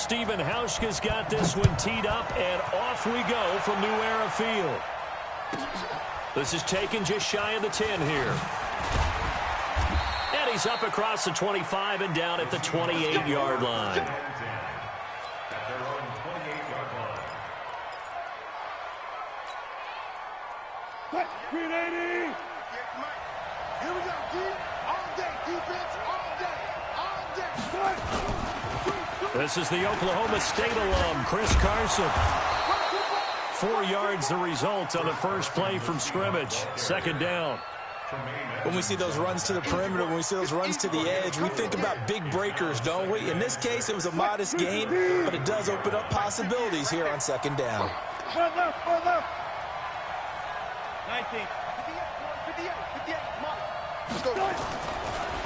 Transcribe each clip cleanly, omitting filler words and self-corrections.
Stephen Hauschka's got this one teed up, and off we go from New Era Field. This is taken just shy of the 10 here. And he's up across the 25 and down at the 28-yard line. Green 80. Here we go, D. All day, defense, all day. This is the Oklahoma State alum, Chris Carson. 4 yards the result on the first play from scrimmage. Second down. When we see those runs to the perimeter, when we see those runs to the edge, we think about big breakers, don't we? In this case, it was a modest gain, but it does open up possibilities here on second down. One left. 19. 58. Let's go.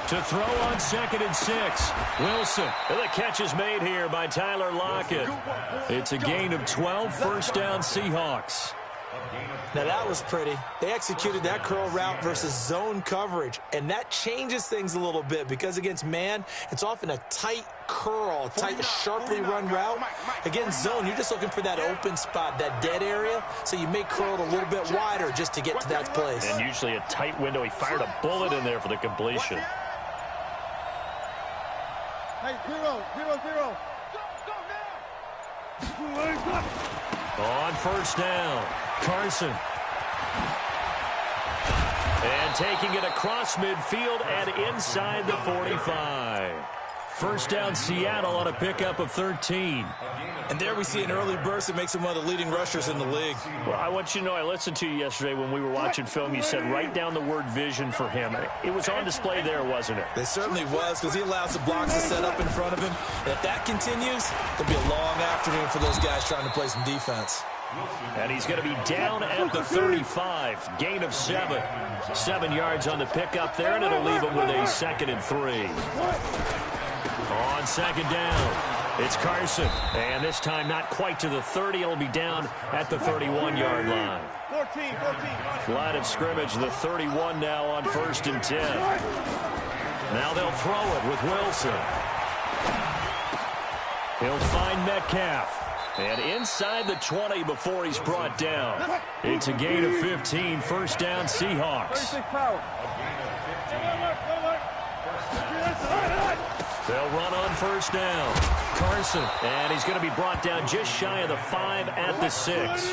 To throw on 2nd and 6. Wilson. And the catch is made here by Tyler Lockett. It's a gain of 12, first down Seahawks. Now that was pretty. They executed that curl route versus zone coverage, and that changes things a little bit because against man, it's often a tight curl, tight, sharply run route. Against zone, you're just looking for that open spot, that dead area, so you may curl it a little bit wider just to get to that place. And usually a tight window. He fired a bullet in there for the completion. Hey, 0. On first down, Carson. And taking it across midfield and inside the 45. First down Seattle on a pickup of 13. And there we see an early burst that makes him one of the leading rushers in the league. Well, I want you to know, I listened to you yesterday when we were watching film. You said write down the word vision for him. It was on display there, wasn't it? It certainly was, because he allows the blocks to set up in front of him. And if that continues, it'll be a long afternoon for those guys trying to play some defense. And he's going to be down at the 35. Gain of 7. 7 yards on the pickup there, and it'll leave him with a 2nd and 3. On second down, it's Carson. And this time not quite to the 30. It'll be down at the 31-yard line. 14. Line of scrimmage, the 31 now on 1st and 10. Now they'll throw it with Wilson. He'll find Metcalf. And inside the 20 before he's brought down. It's a gain of 15, first down Seahawks. They'll run on first down. Carson, and he's going to be brought down just shy of the 5 at the 6.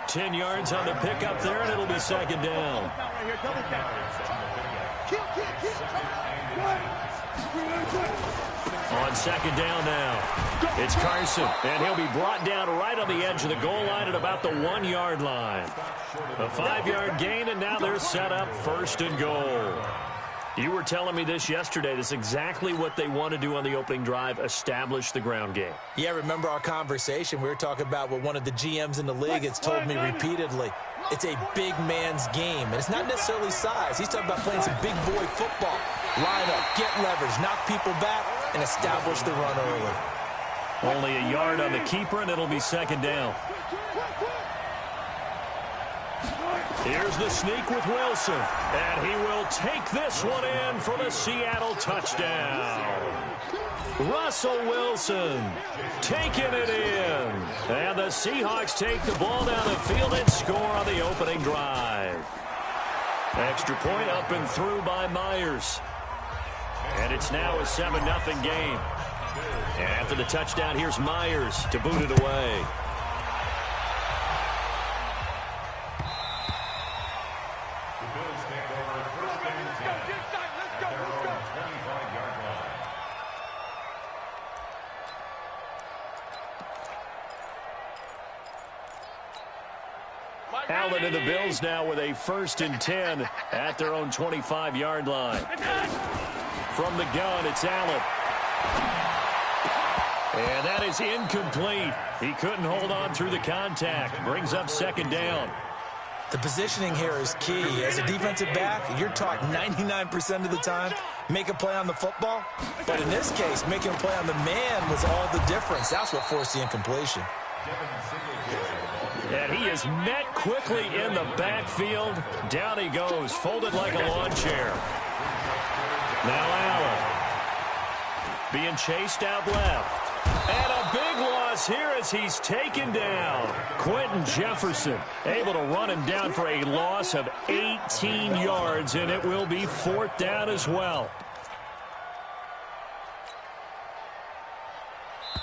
10 yards on the pickup there, and it'll be second down. On second down now, it's Carson, and he'll be brought down right on the edge of the goal line at about the 1-yard line. A 5-yard gain, and now they're set up first and goal. You were telling me this yesterday. This is exactly what they want to do on the opening drive, establish the ground game. Yeah, remember our conversation. We were talking about what one of the GMs in the league has told me repeatedly. It's a big man's game, and it's not necessarily size. He's talking about playing some big boy football. Line up, get leverage, knock people back, and establish the run early. Only a yard on the keeper, and it'll be second down. Here's the sneak with Wilson, and he will take this one in for the Seattle touchdown. Russell Wilson taking it in, and the Seahawks take the ball down the field and score on the opening drive. Extra point up and through by Myers, and it's now a 7-0 game. And after the touchdown, here's Myers to boot it away. Allen and the Bills now with a 1st and 10 at their own 25-yard line. From the gun, it's Allen. And that is incomplete. He couldn't hold on through the contact. Brings up second down. The positioning here is key. As a defensive back, you're taught 99% of the time, make a play on the football. But in this case, making a play on the man was all the difference. That's what forced the incompletion. And he is met quickly in the backfield. Down he goes, folded like a lawn chair. Now Allen being chased out left. And a big here as he's taken down. Quentin Jefferson able to run him down for a loss of 18 yards, and it will be 4th down as well.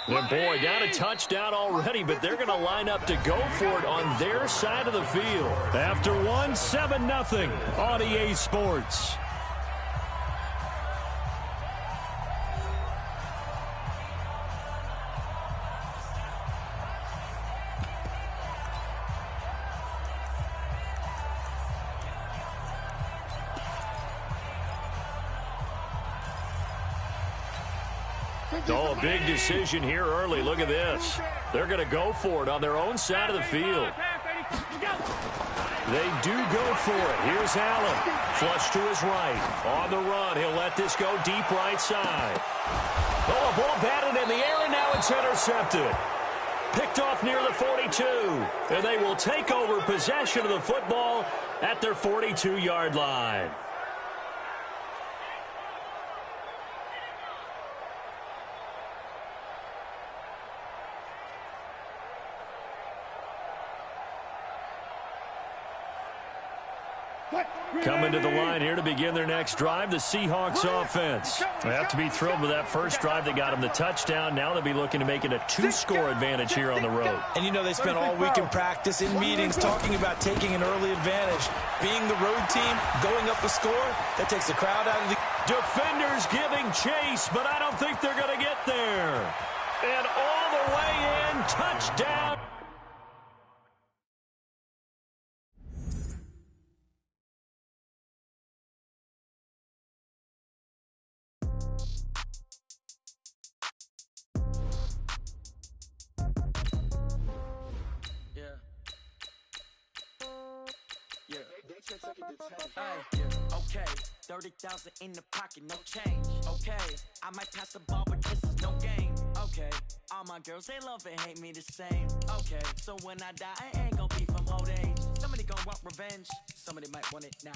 And boy, down a touchdown already, but they're going to line up to go for it on their side of the field. After 7-0 on EA Sports. Oh, a big decision here early. Look at this. They're going to go for it on their own side of the field. They do go for it. Here's Allen. Flush to his right. On the run, he'll let this go deep right side. Oh, a ball batted in the air, and now it's intercepted. Picked off near the 42. And they will take over possession of the football at their 42-yard line. Coming to the line here to begin their next drive, the Seahawks offense. They have to be thrilled with that first drive that got them the touchdown. Now they'll be looking to make it a 2-score advantage here on the road. And you know they spent all week in practice, in meetings, talking about taking an early advantage. Being the road team, going up a score, that takes the crowd out of the... Defenders giving chase, but I don't think they're going to get there. And all the way in, touchdown. Okay, 30,000 in the pocket, no change. Okay, I might pass the ball, but this is no game. Okay, all my girls, they love and hate me the same. Okay, so when I die, I ain't gonna be from old age. Somebody gonna want revenge, somebody might want it now.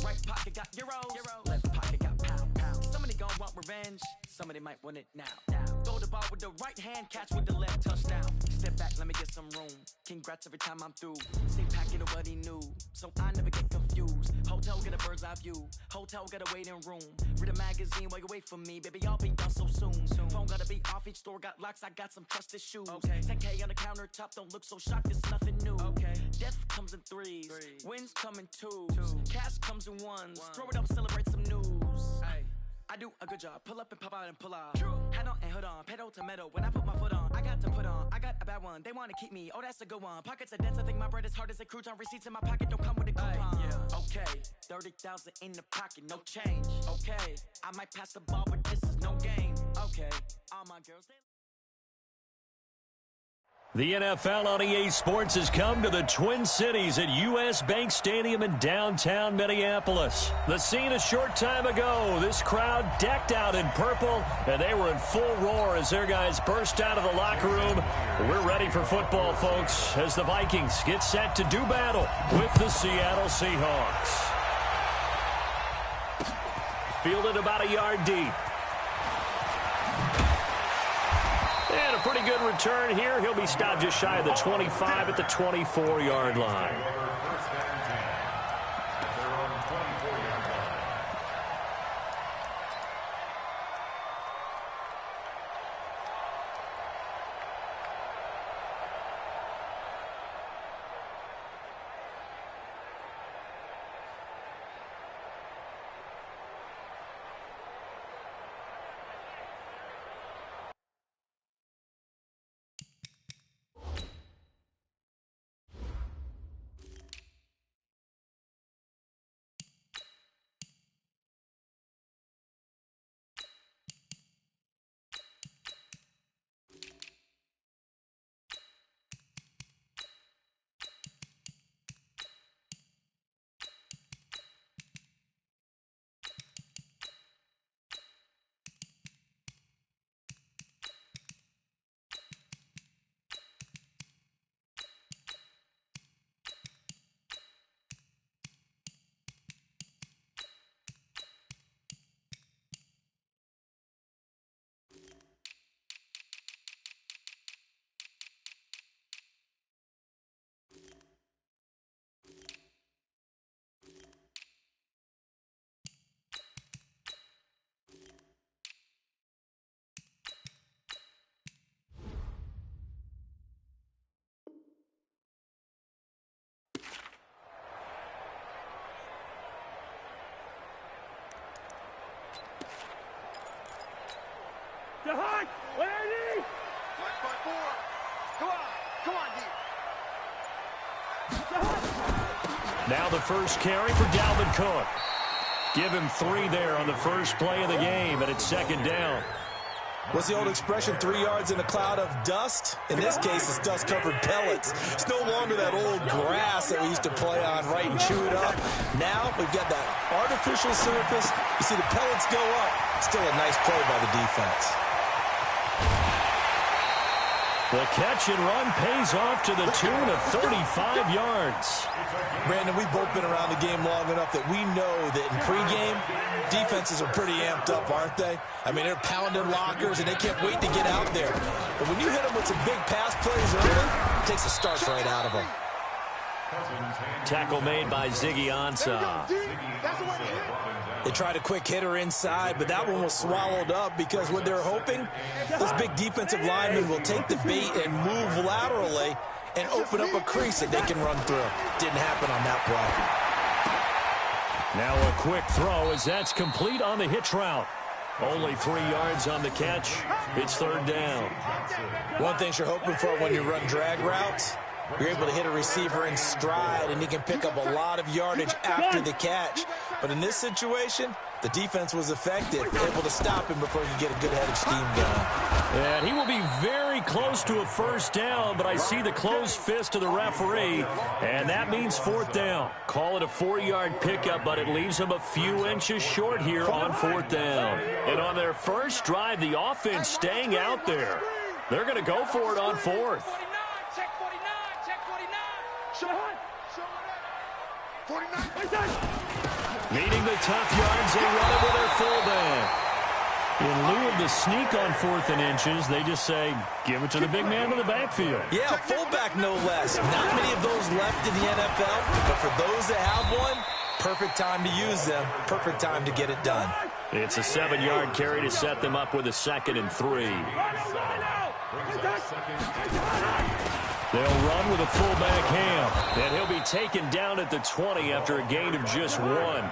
Right pocket got euros, left pocket got pound. Somebody gonna want revenge, somebody might want it now. Throw the ball with the right hand, catch with the left, touchdown. Step back, let me get some room. Congrats every time I'm through. Same packet of what he knew, so I never get confused. Hotel get a bird's eye view. Hotel got a waiting room. Read a magazine while you wait for me, baby. I'll be done so soon. Phone gotta be off. Each store got locks. I got some trusted shoes. 10K on the countertop. Don't look so shocked. It's nothing new. Death comes in threes. Wins come in twos. Cash comes in ones. Throw it up, celebrate some news. I do a good job. Pull up and pop out and pull out. Head on and hood on. Pedal to metal. When I put my foot on, I got to put on. I got a bad one. They want to keep me. Oh, that's a good one. Pockets are dense. I think my bread is hard as a crouton. Receipts in my pocket don't come with a coupon. Okay, 30,000 in the pocket, no change. Okay, I might pass the ball, but this is no game. Okay, all my girls, they... The NFL on EA Sports has come to the Twin Cities at US Bank Stadium in downtown Minneapolis. The scene a short time ago, this crowd decked out in purple, and they were in full roar as their guys burst out of the locker room. We're ready for football, folks, as the Vikings get set to do battle with the Seattle Seahawks. Fielded about a yard deep. And a pretty good return here. He'll be stopped just shy of the 25 at the 24-yard line. Now the first carry for Dalvin Cook. Give him 3 there on the first play of the game, and it's second down. What's the old expression, 3 yards in a cloud of dust? In this case, it's dust-covered pellets. It's no longer that old grass that we used to play on, right, and chew it up. Now we've got that artificial surface. You see the pellets go up. Still a nice play by the defense. The catch and run pays off to the tune of 35 yards. Brandon, we've both been around the game long enough that we know that in pregame, defenses are pretty amped up, aren't they? I mean, they're pounding lockers, and they can't wait to get out there. But when you hit them with some big pass plays early, it takes the starch right out of them. Tackle made by Ziggy Ansah. They tried a quick hitter inside, but that one was swallowed up because what they're hoping, those big defensive linemen will take the bait and move laterally and open up a crease that they can run through. Didn't happen on that play. Now a quick throw as that's complete on the hitch route. Only 3 yards on the catch. It's third down. One thing you're hoping for when you run drag routes, you're able to hit a receiver in stride, and he can pick up a lot of yardage after the catch. But in this situation, the defense was effective, able to stop him before he could get a good head of steam going. And he will be very close to a first down, but I see the closed fist of the referee, and that means fourth down. Call it a 4-yard pickup, but it leaves him a few inches short here on fourth down. And on their first drive, the offense staying out there. They're going to go for it on fourth. Needing the tough yards, they run it with their fullback. In lieu of the sneak on 4th and inches, they just say, give it to the big man in the backfield. Yeah, fullback no less. Not many of those left in the NFL, but for those that have one, perfect time to use them, perfect time to get it done. It's a 7-yard carry to set them up with a 2nd and 3. They'll run with a fullback Ham, and he'll be taken down at the 20 after a gain of just 1.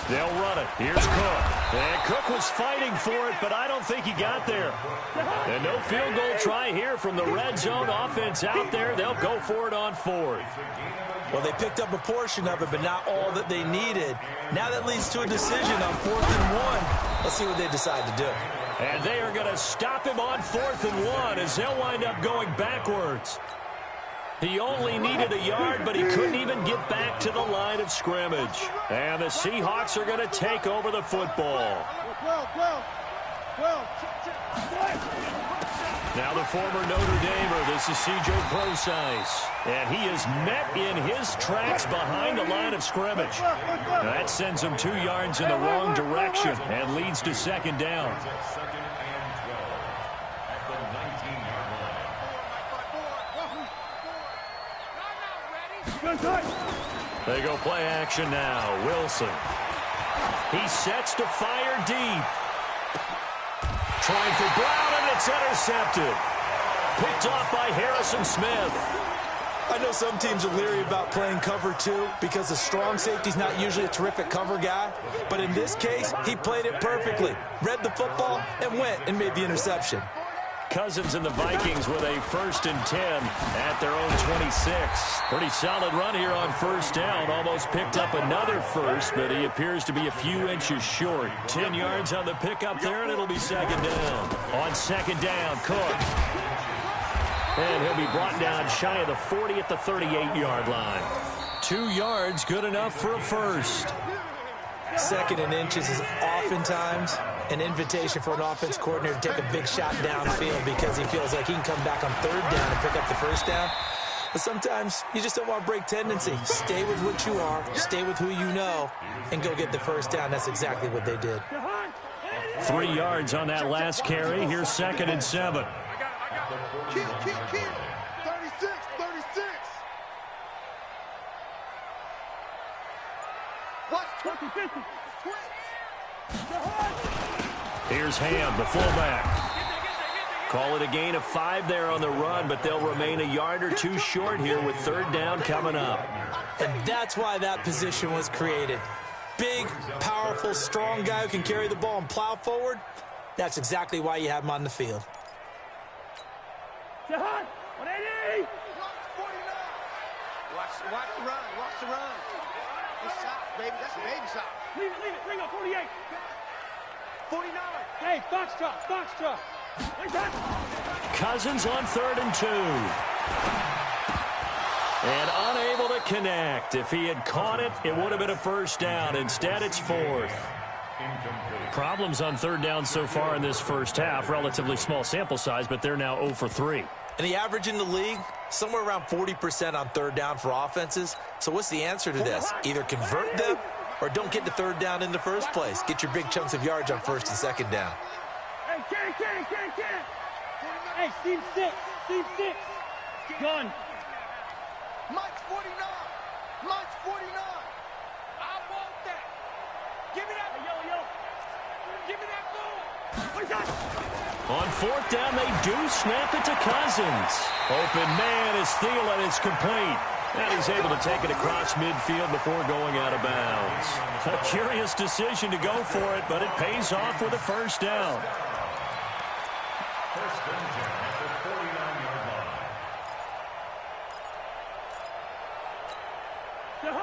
They'll run it. Here's Cook. And Cook was fighting for it, but I don't think he got there. And no field goal try here from the red zone offense out there. They'll go for it on 4th. Well, they picked up a portion of it, but not all that they needed. Now that leads to a decision on 4th and 1. Let's see what they decide to do. And they are going to stop him on 4th and 1 as they'll wind up going backwards. He only needed a yard, but he couldn't even get back to the line of scrimmage. And the Seahawks are going to take over the football. Now the former Notre Damer, this is C.J. Procise. And he is met in his tracks behind the line of scrimmage. That sends him 2 yards in the wrong direction and leads to 2nd down. They go play action now. Wilson. He sets to fire deep. Trying for Brown, and it's intercepted. Picked off by Harrison Smith. I know some teams are leery about playing cover 2 because the strong safety's not usually a terrific cover guy. But in this case, he played it perfectly. Read the football and went and made the interception. Cousins and the Vikings with a 1st and 10 at their own 26. Pretty solid run here on first down. Almost picked up another first, but he appears to be a few inches short. 10 yards on the pickup there, and it'll be 2nd down. On 2nd down, Cook. And he'll be brought down shy of the 40 at the 38-yard line. 2 yards, good enough for a first. 2nd and inches is oftentimes an invitation for an offense coordinator to take a big shot downfield because he feels like he can come back on 3rd down and pick up the first down. But sometimes you just don't want to break tendency. Stay with what you are, stay with who you know, and go get the first down. That's exactly what they did. 3 yards on that last carry. Here's 2nd and 7. Kill. 36. Watch 20. Here's Ham, the fullback. Call it a gain of 5 there on the run, but they'll remain a yard or 2 short here with third down coming up. And that's why that position was created. Big, powerful, strong guy who can carry the ball and plow forward. That's exactly why you have him on the field. Jahan, 180. Watch the run. Watch the run. Good shot, baby. That's a baby shot. Leave it. Bring up 48. 49. Hey, Foxtrot. Cousins on 3rd and 2. And unable to connect. If he had caught it, it would have been a first down. Instead, it's 4th. Problems on 3rd down so far in this first half. Relatively small sample size, but they're now 0 for 3. And the average in the league, somewhere around 40% on 3rd down for offenses. So what's the answer to this? Either convert them or don't get to 3rd down in the first place. Get your big chunks of yards on 1st and 2nd down. Hey, Ken. Hey, team 6. Gun. Mike's 49. I want that. Give me that. Hey, yo. Give me that ball. What's that? On 4th down, they do snap it to Cousins. Open man is Thielen. It's complete. And he's able to take it across midfield before going out of bounds. A curious decision to go for it, but it pays off with a first down.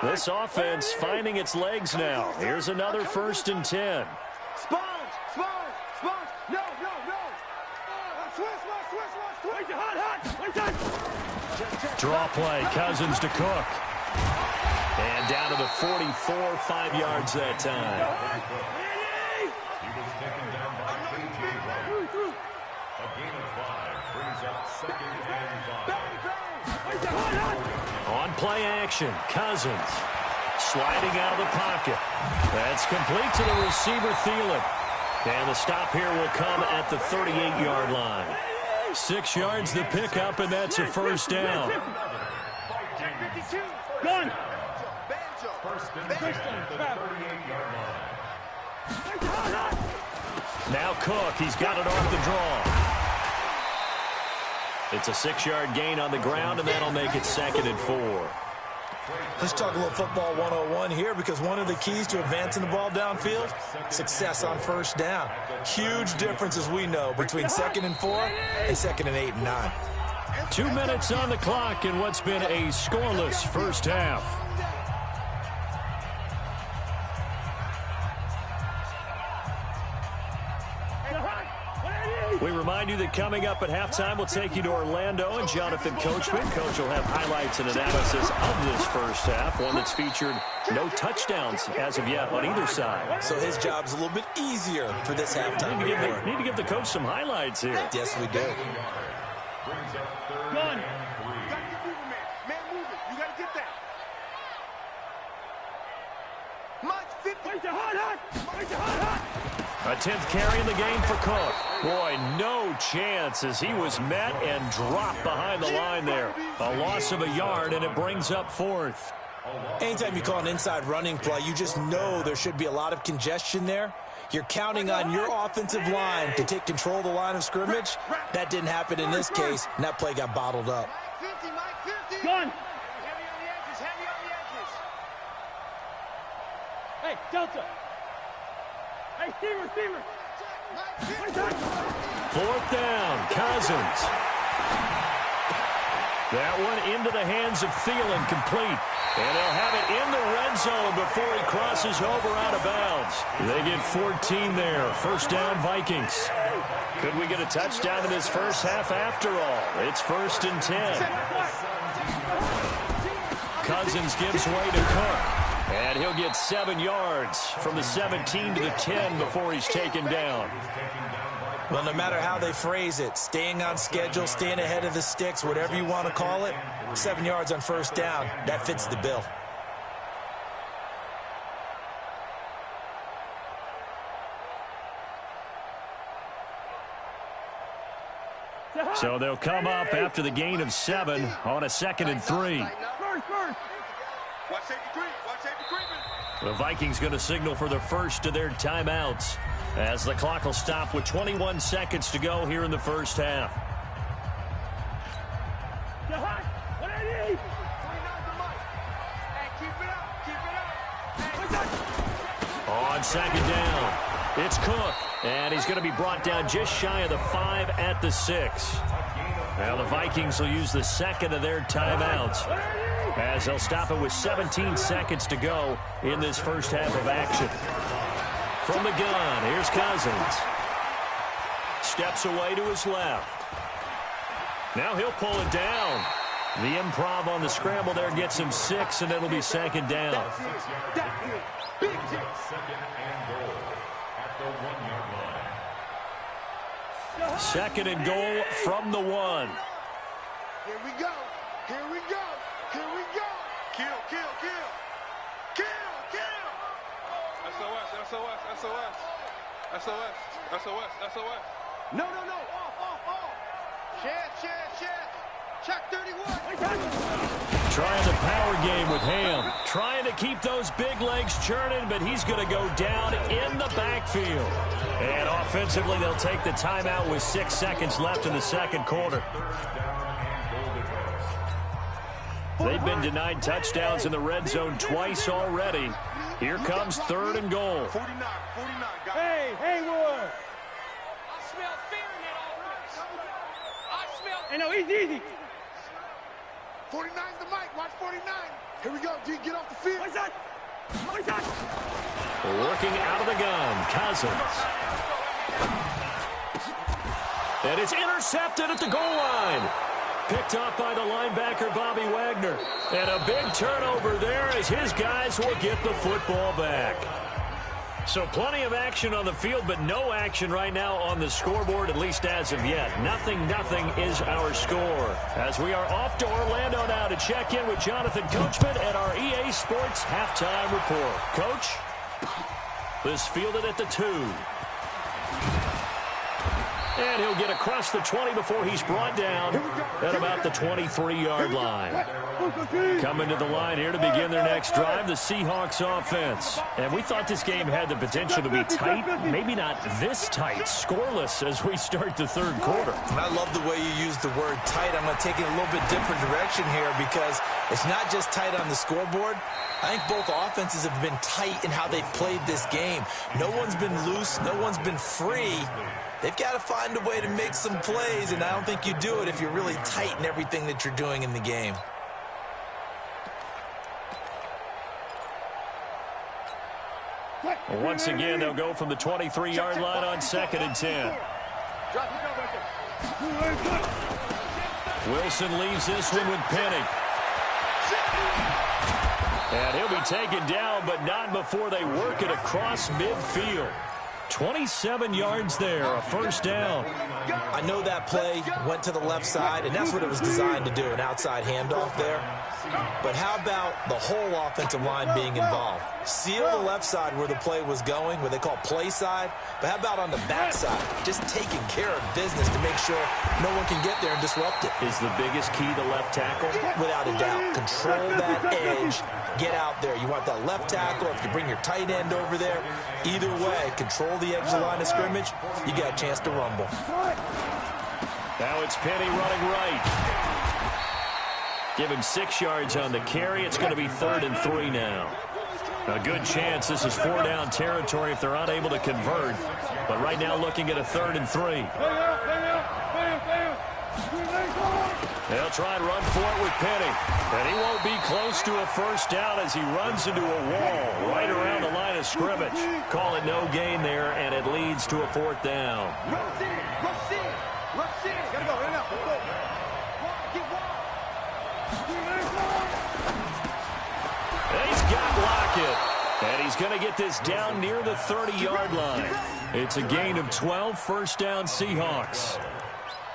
This offense finding its legs now. Here's another 1st and 10. Sponge. No. Switch. Hot. Draw play. Cousins to Cook. And down to the 44, 5 yards that time. He was taken down by KJ Wright. A gain of 5 brings up 2nd and 5. On play action, Cousins sliding out of the pocket. That's complete to the receiver, Thielen. And the stop here will come at the 38-yard line. 6 yards the pickup, and that's a first down. Gun. First and 10 at the 38-yard line. Now Cook, he's got it off the draw. It's a 6-yard gain on the ground, and that'll make it 2nd and 4. Let's talk a little football 101 here, because one of the keys to advancing the ball downfield, success on 1st down. Huge difference, as we know, between 2nd and 4 and 2nd and 8 and 9. 2 minutes on the clock in what's been a scoreless first half. We remind you that coming up at halftime, we'll take you to Orlando and Jonathan Coachman. Coach will have highlights and analysis of this first half, one that's featured no touchdowns as of yet on either side. So his job's a little bit easier for this halftime. Need to give the coach some highlights here. Yes, we do. Brings up 3rd Gun. and 3. You gotta get moving, man. Man, move it. You gotta get that. Mike's 50. Hot. A 10th carry in the game for Cook. Boy, no chance as he was met and dropped behind the line there. A loss of a yard, and it brings up 4th. Anytime you call an inside running play, you just know there should be a lot of congestion there. You're counting on your offensive line to take control of the line of scrimmage. That didn't happen in this case, and that play got bottled up. Mike 50. Gun. Heavy on the edges. Hey, Delta. Hey, Steamer. 4th down, Cousins. That one into the hands of Thielen, complete. And they'll have it in the red zone before he crosses over out of bounds. They get 14 there. First down, Vikings. Could we get a touchdown in this first half after all? It's 1st and 10. Cousins gives way to Cook. And he'll get 7 yards from the 17 to the 10 before he's taken down. Well, no matter how they phrase it, staying on schedule, staying ahead of the sticks, whatever you want to call it, 7 yards on 1st down, that fits the bill. So they'll come up after the gain of 7 on a 2nd and 3. First. Watch safety creep. The Vikings going to signal for the first of their timeouts as the clock will stop with 21 seconds to go here in the first half. On second down, it's Cook, and he's going to be brought down just shy of the 5 at the 6. Now the Vikings will use the second of their timeouts as they'll stop it with 17 seconds to go in this first half of action. From the gun, here's Cousins. Steps away to his left. Now he'll pull it down. The improv on the scramble there gets him 6, and it'll be second down. Second and goal at the 1-yard line. Second and goal from the 1. Here we go. Here we go. Here we go. Kill, kill, kill. Kill, kill. SOS, SOS, SOS. SOS, SOS, SOS. No, no, no. Off. Chance. Check 31. Trying the power game with Ham. Trying to keep those big legs churning, but he's going to go down in the backfield. And offensively, they'll take the timeout with 6 seconds left in the second quarter. They've been denied touchdowns in the red zone twice already. Here comes third and goal. 49. Hey, Haywood. I smell fear in that offense. I smell. Hey, no, easy. 49's the mic. Watch 49. Here we go, G. Get off the field. What's that? Working out of the gun, Cousins. And it's intercepted at the goal line. Picked up by the linebacker, Bobby Wagner. And a big turnover there as his guys will get the football back. So plenty of action on the field, but no action right now on the scoreboard, at least as of yet. Nothing is our score. As we are off to Orlando now to check in with Jonathan Coachman at our EA Sports Halftime Report. Coach, this fielded at the 2. And he'll get across the 20 before he's brought down at about the 23-yard line. Coming to the line here to begin their next drive, the Seahawks offense. And we thought this game had the potential to be tight, maybe not this tight, scoreless as we start the third quarter. And I love the way you use the word tight. I'm going to take it a little bit different direction here because it's not just tight on the scoreboard. I think both offenses have been tight in how they've played this game. No one's been loose. No one's been free. They've got to find a way to make some plays, and I don't think you do it if you're really tight in everything that you're doing in the game. Once again, they'll go from the 23-yard line on 2nd and 10. Wilson leaves this one with Penny. And he'll be taken down, but not before they work it across midfield. 27 yards there, a first down. I know that play went to the left side, and that's what it was designed to do, an outside handoff there. But how about the whole offensive line being involved? Seal the left side where the play was going, what they call play side. But how about on the back side? Just taking care of business to make sure no one can get there and disrupt it. Is the biggest key to left tackle? Without a doubt. Control that edge. Get out there. You want that left tackle. If you bring your tight end over there, either way, control the edge of the line of scrimmage, you got a chance to rumble. Now it's Penny running right. Give him 6 yards on the carry. It's going to be 3rd and 3 now. A good chance this is 4-down territory if they're unable to convert. But right now looking at a 3rd and 3. They'll try and run for it with Penny. And he won't be close to a first down as he runs into a wall right around the line of scrimmage. Call it no gain there, and it leads to a 4th down. Rush in. Gotta go. Right now. And he's got Lockett. And he's going to get this down near the 30-yard line. It's a gain of 12, first down Seahawks.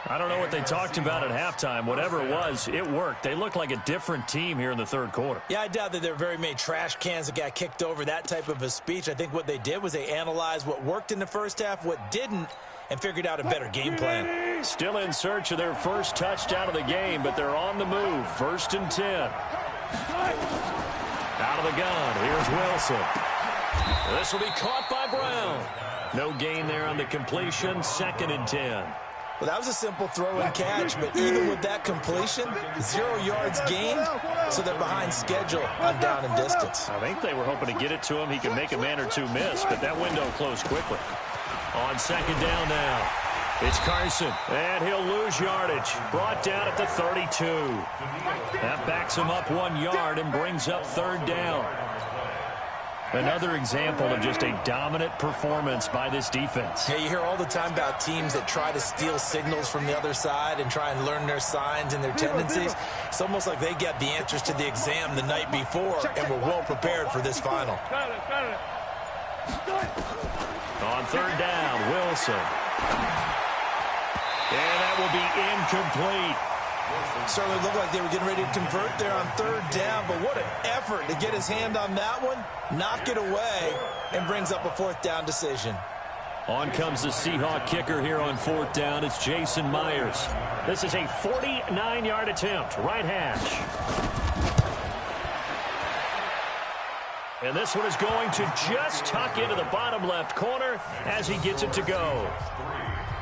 I don't know what they talked about at halftime. Whatever it was, it worked. They look like a different team here in the third quarter. Yeah, I doubt that there are very many trash cans that got kicked over, that type of a speech. I think what they did was they analyzed what worked in the first half, what didn't, and figured out a better game plan. Still in search of their first touchdown of the game, but they're on the move. 1st and 10. Out of the gun, here's Wilson. This will be caught by Brown. No gain there on the completion, 2nd and 10. Well, that was a simple throw and catch, but even with that completion, 0 yards gained, so they're behind schedule on down and distance. I think they were hoping to get it to him. He could make a man or two miss, but that window closed quickly. On 2nd down now, it's Carson, and he'll lose yardage. Brought down at the 32. That backs him up 1 yard and brings up 3rd down. Another example of just a dominant performance by this defense. Yeah, you hear all the time about teams that try to steal signals from the other side and try and learn their signs and their tendencies. It's almost like they get the answers to the exam the night before and were well prepared for this final. On 3rd down, Wilson. And that will be incomplete. Certainly looked like they were getting ready to convert there on 3rd down, but what an effort to get his hand on that one, knock it away, and brings up a 4th down decision. On comes the Seahawk kicker here on 4th down. It's Jason Myers. This is a 49-yard attempt, right hash. And this one is going to just tuck into the bottom left corner as he gets it to go.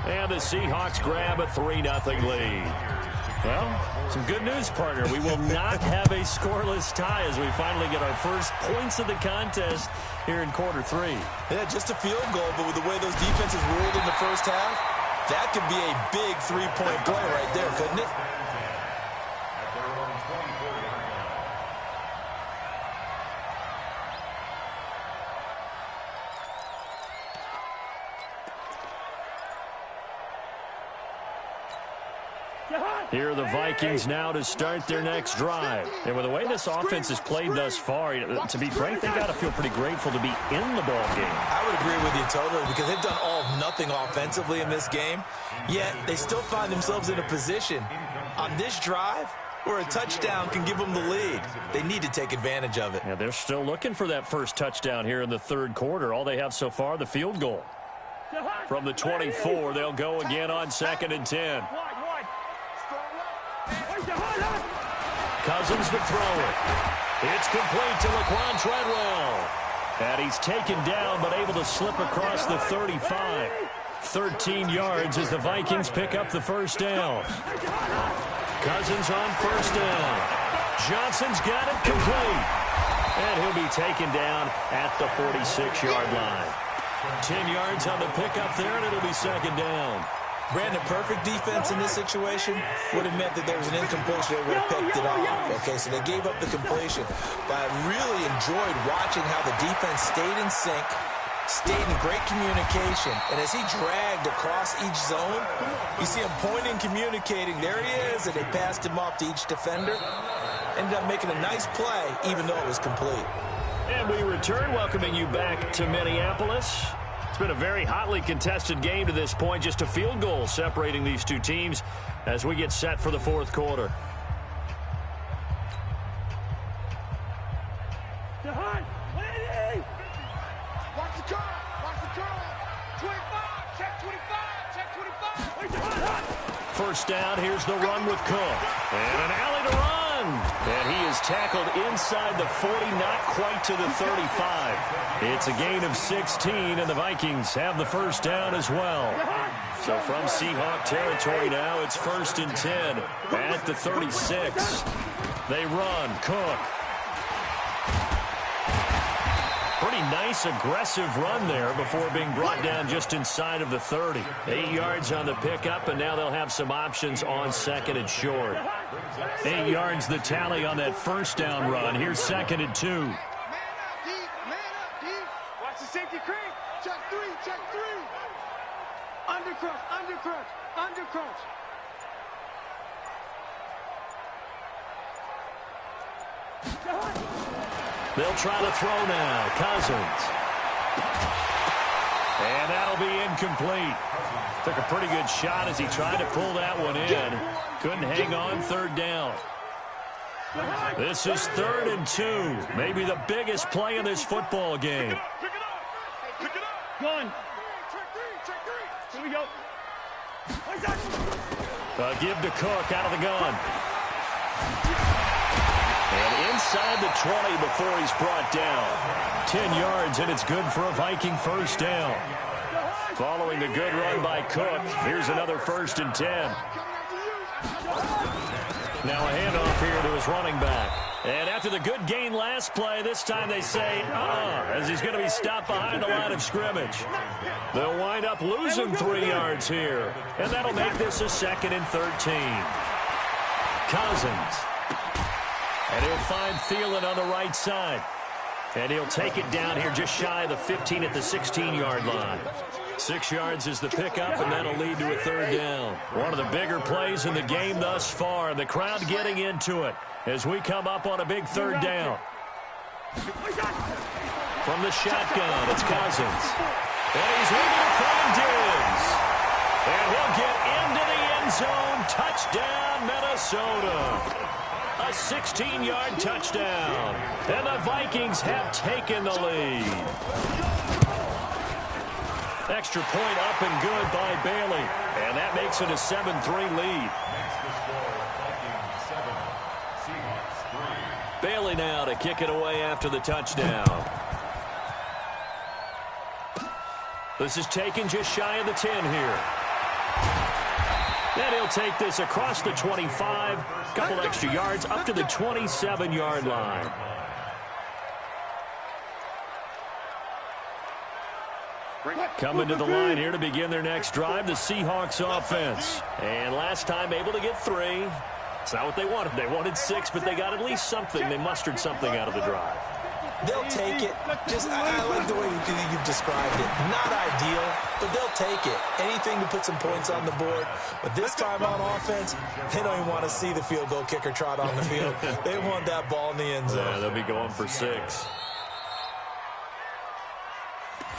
And the Seahawks grab a 3-0 lead. Well, some good news, partner. We will not have a scoreless tie as we finally get our first points of the contest here in quarter 3. Yeah, just a field goal, but with the way those defenses ruled in the first half, that could be a big 3-point play right there, couldn't it? Here are the Vikings now to start their next drive. And with the way this offense has played thus far, to be frank, they got to feel pretty grateful to be in the ball game. I would agree with you totally because they've done all of nothing offensively in this game, yet they still find themselves in a position on this drive where a touchdown can give them the lead. They need to take advantage of it. Yeah, they're still looking for that first touchdown here in the 3rd quarter. All they have so far, the field goal. From the 24, they'll go again on 2nd and 10. Cousins to throw it. It's complete to Laquan Treadwell. And he's taken down but able to slip across the 35. 13 yards as the Vikings pick up the first down. Cousins on 1st down. Johnson's got it complete. And he'll be taken down at the 46-yard line. 10 yards on the pickup there, and it'll be 2nd down. Brandon, perfect defense in this situation would have meant that there was an incompletion. They would have picked it off. Okay, so they gave up the completion. But I really enjoyed watching how the defense stayed in sync, stayed in great communication. And as he dragged across each zone, you see him pointing, communicating. There he is, and they passed him off to each defender. Ended up making a nice play, even though it was complete. And we return, welcoming you back to Minneapolis. It's been a very hotly contested game to this point. Just a field goal separating these two teams as we get set for the 4th quarter. Watch the curl. Watch the curl. 25. Check 25. Check 25. 1st down. Here's the run with Cook. And an alley to run. And he is tackled inside the 40, not quite to the 35. It's a gain of 16, and the Vikings have the 1st down as well. So from Seahawk territory now, it's 1st and 10 at the 36. They run. Cook. Pretty nice, aggressive run there before being brought down just inside of the 30. 8 yards on the pickup, and now they'll have some options on 2nd and short. 8 yards the tally on that 1st down run. Here's 2nd and 2. Man up, deep. Man up, deep. Watch the safety creep. Check 3. Check 3. Undercrunch. Undercrunch. Undercrunch. They'll try to throw now. Cousins. And that'll be incomplete. Took a pretty good shot as he tried to pull that one in. Couldn't hang on. 3rd down. This is 3rd and 2. Maybe the biggest play in this football game. Pick it up. Pick it up. Gun. Check 3. Check 3. Here we go. What's that? Give to Cook out of the gun. And inside the 20 before he's brought down. 10 yards, and it's good for a Viking first down. Following the good run by Cook, here's another 1st and 10. Now a handoff here to his running back. And after the good gain last play, this time they say, as he's going to be stopped behind the line of scrimmage. They'll wind up losing 3 yards here. And that'll make this a 2nd and 13. Cousins. And he'll find Thielen on the right side. And he'll take it down here just shy of the 15 at the 16-yard line. 6 yards is the pickup, and that'll lead to a 3rd down. One of the bigger plays in the game thus far, and the crowd getting into it as we come up on a big 3rd down. From the shotgun, it's Cousins. And he's able to find Diggs. And he'll get into the end zone. Touchdown, Minnesota. A 16-yard touchdown. And the Vikings have taken the lead. Extra point up and good by Bailey. And that makes it a 7-3 lead. Bailey now to kick it away after the touchdown. This is taken just shy of the 10 here. Then he'll take this across the 25, couple extra yards up to the 27-yard line. Coming to the line here to begin their next drive, the Seahawks offense. And last time able to get 3. It's not what they wanted. They wanted 6, but they got at least something. They mustered something out of the drive. They'll take it. I like the way you've described it. Not ideal, but they'll take it. Anything to put some points on the board. But this time on offense, they don't even want to see the field goal kicker trot on the field. They want that ball in the end zone. Yeah, they'll be going for 6.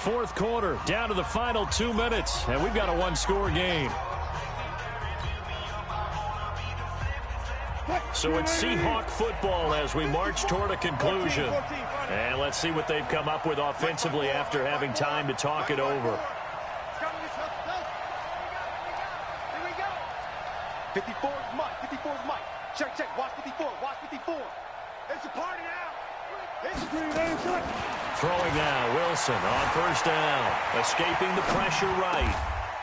4th quarter, down to the final 2 minutes, and we've got a 1-score game. So it's Seahawk football as we march toward a conclusion. And let's see what they've come up with offensively after having time to talk it over. 54 is Mike. 54 is Mike. Check. Watch 54. Watch 54. It's a party now. Throwing now, Wilson on 1st down. Escaping the pressure right.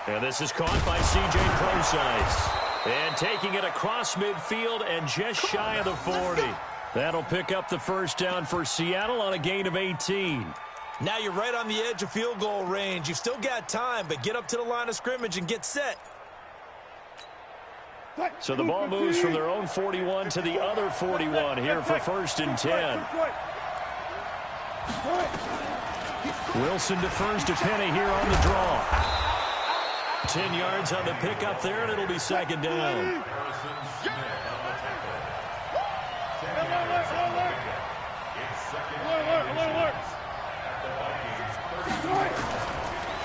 And this is caught by C.J. Prosise. And taking it across midfield and just shy of the 40. That'll pick up the 1st down for Seattle on a gain of 18. Now you're right on the edge of field goal range. You've still got time, but get up to the line of scrimmage and get set. So the ball moves from their own 41 to the other 41 here for 1st and 10. Wilson defers to Penny here on the draw. 10 yards on the pickup there, and it'll be 2nd down.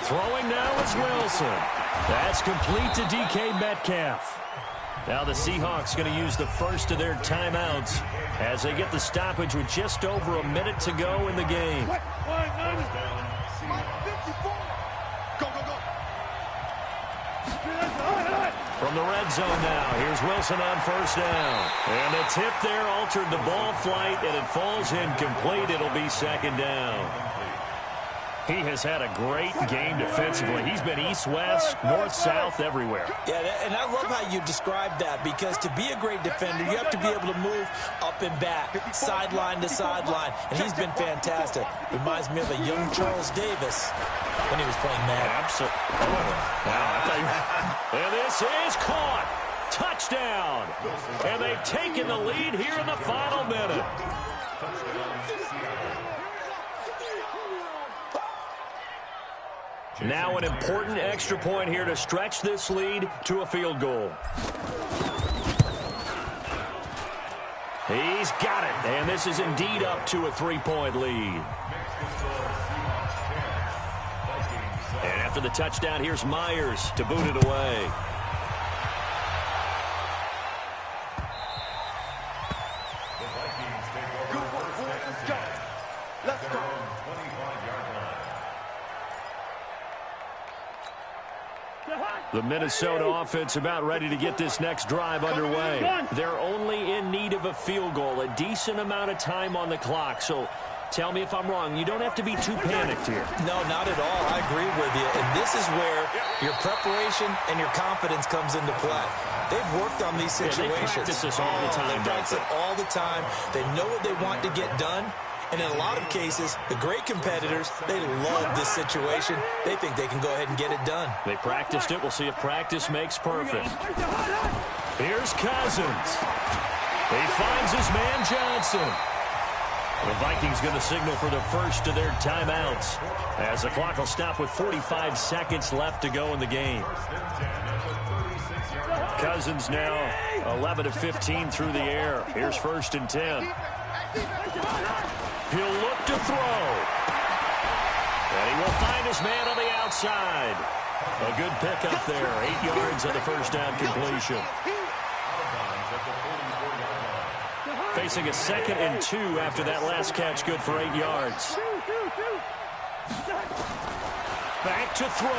Throwing now is Wilson. That's complete to DK Metcalf. Now the Seahawks going to use the first of their timeouts as they get the stoppage with just over a minute to go in the game. From the red zone now, here's Wilson on 1st down. And the tip there altered the ball flight, and it falls incomplete. It'll be 2nd down. He has had a great game defensively. He's been east-west, north-south, everywhere. Yeah, and I love how you described that, because to be a great defender, you have to be able to move up and back, sideline to sideline, and he's been fantastic. Reminds me of a young Charles Davis when he was playing Madden. Absolutely. And this is caught. Touchdown. And they've taken the lead here in the final minute. Now an important extra point here to stretch this lead to a field goal. He's got it, and this is indeed up to a 3-point lead. And after the touchdown, here's Myers to boot it away. Let's go. The Minnesota offense about ready to get this next drive underway. They're only in need of a field goal, a decent amount of time on the clock. So tell me if I'm wrong. You don't have to be too panicked here. No, not at all. I agree with you. And this is where your preparation and your confidence comes into play. They've worked on these situations. They practice this all the time. They practice it all the time. They know what they want to get done. And in a lot of cases, the great competitors, they love this situation. They think they can go ahead and get it done. They practiced it. We'll see if practice makes perfect. Here's Cousins. He finds his man Johnson. The Vikings going to signal for the first of their timeouts as the clock will stop with 45 seconds left to go in the game. Cousins now 11 of 15 through the air. Here's 1st and 10. He'll look to throw. And he will find his man on the outside. A good pickup there. 8 yards on the first down completion. Facing a 2nd and 2 after that last catch. Good for 8 yards. Back to throw.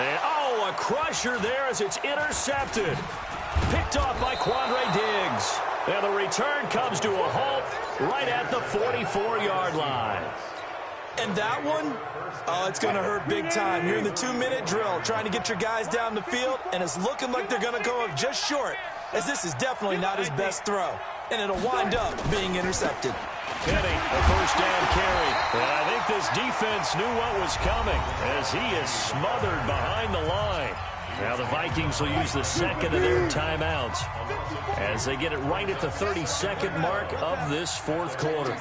And, a crusher there as it's intercepted. Picked off by Quandre Diggs. And the return comes to a halt right at the 44-yard line. And that one, it's going to hurt big time. You're in the 2-minute drill trying to get your guys down the field, and it's looking like they're going to go up just short, as this is definitely not his best throw. And it'll wind up being intercepted. Penny, a first down carry. And I think this defense knew what was coming as he is smothered behind the line. Now the Vikings will use the 2nd of their timeouts as they get it right at the 32nd mark of this 4th quarter.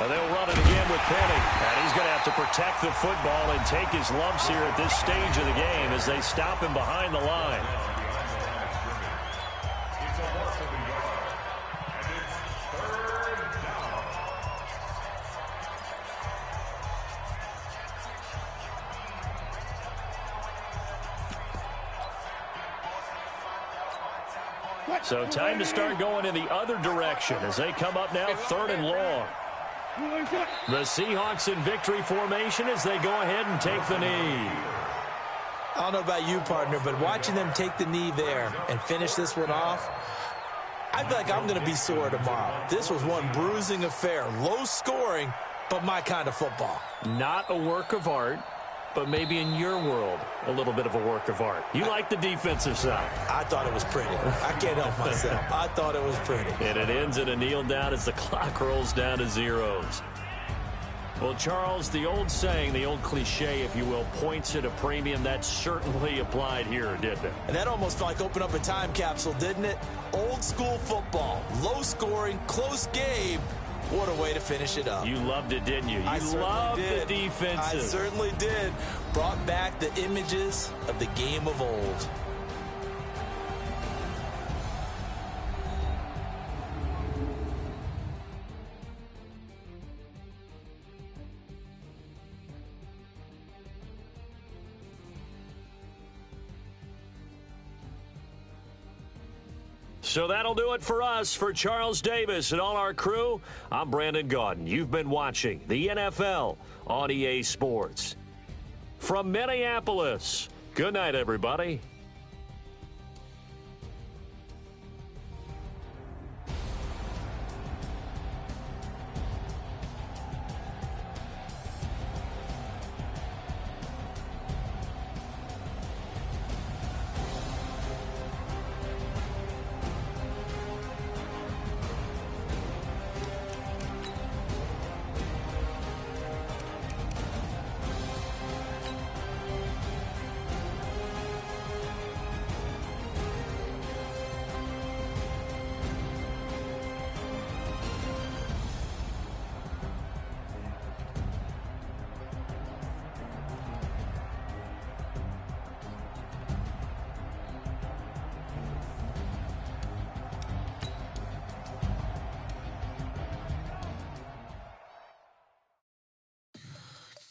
And they'll run it again with Penny. And he's going to have to protect the football and take his lumps here at this stage of the game as they stop him behind the line. So time to start going in the other direction as they come up now 3rd and long. The Seahawks in victory formation as they go ahead and take the knee. I don't know about you, partner, but watching them take the knee there and finish this one off, I feel like I'm going to be sore tomorrow. This was one bruising affair. Low scoring, but my kind of football. Not a work of art, but maybe in your world, a little bit of a work of art. You like the defensive side. I thought it was pretty. I can't help myself. I thought it was pretty. And it ends in a kneel down as the clock rolls down to zeros. Well, Charles, the old saying, the old cliche, if you will, points at a premium. That certainly applied here, didn't it? And that almost felt like opened up a time capsule, didn't it? Old school football, low scoring, close game. What a way to finish it up. You loved it, didn't you? You loved the defenses. I certainly did. Brought back the images of the game of old. So that'll do it for us. For Charles Davis and all our crew, I'm Brandon Gaudin. You've been watching the NFL on EA Sports. From Minneapolis, good night, everybody.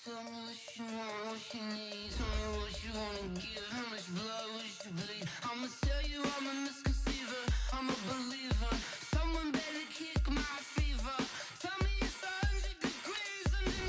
Tell me what you want, what you need. Tell me what you wanna give. How much blood would you bleed? I'ma tell you I'm a misconceiver. I'm a believer. Someone better kick my fever. Tell me it's 100 degrees under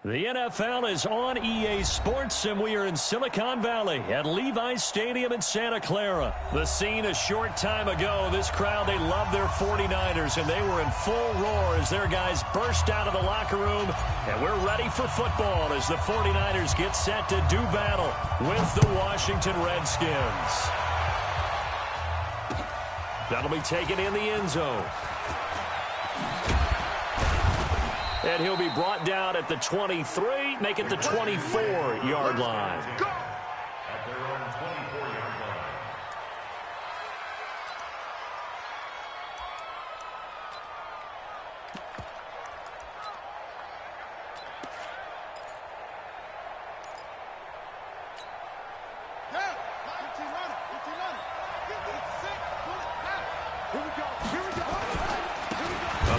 The NFL is on EA Sports, and we are in Silicon Valley at Levi's Stadium in Santa Clara. The scene a short time ago, this crowd, they love their 49ers, and they were in full roar as their guys burst out of the locker room, and we're ready for football as the 49ers get set to do battle with the Washington Redskins. That'll be taken in the end zone. And he'll be brought down at the 23, make it the 24-yard line. At their own 24-yard line.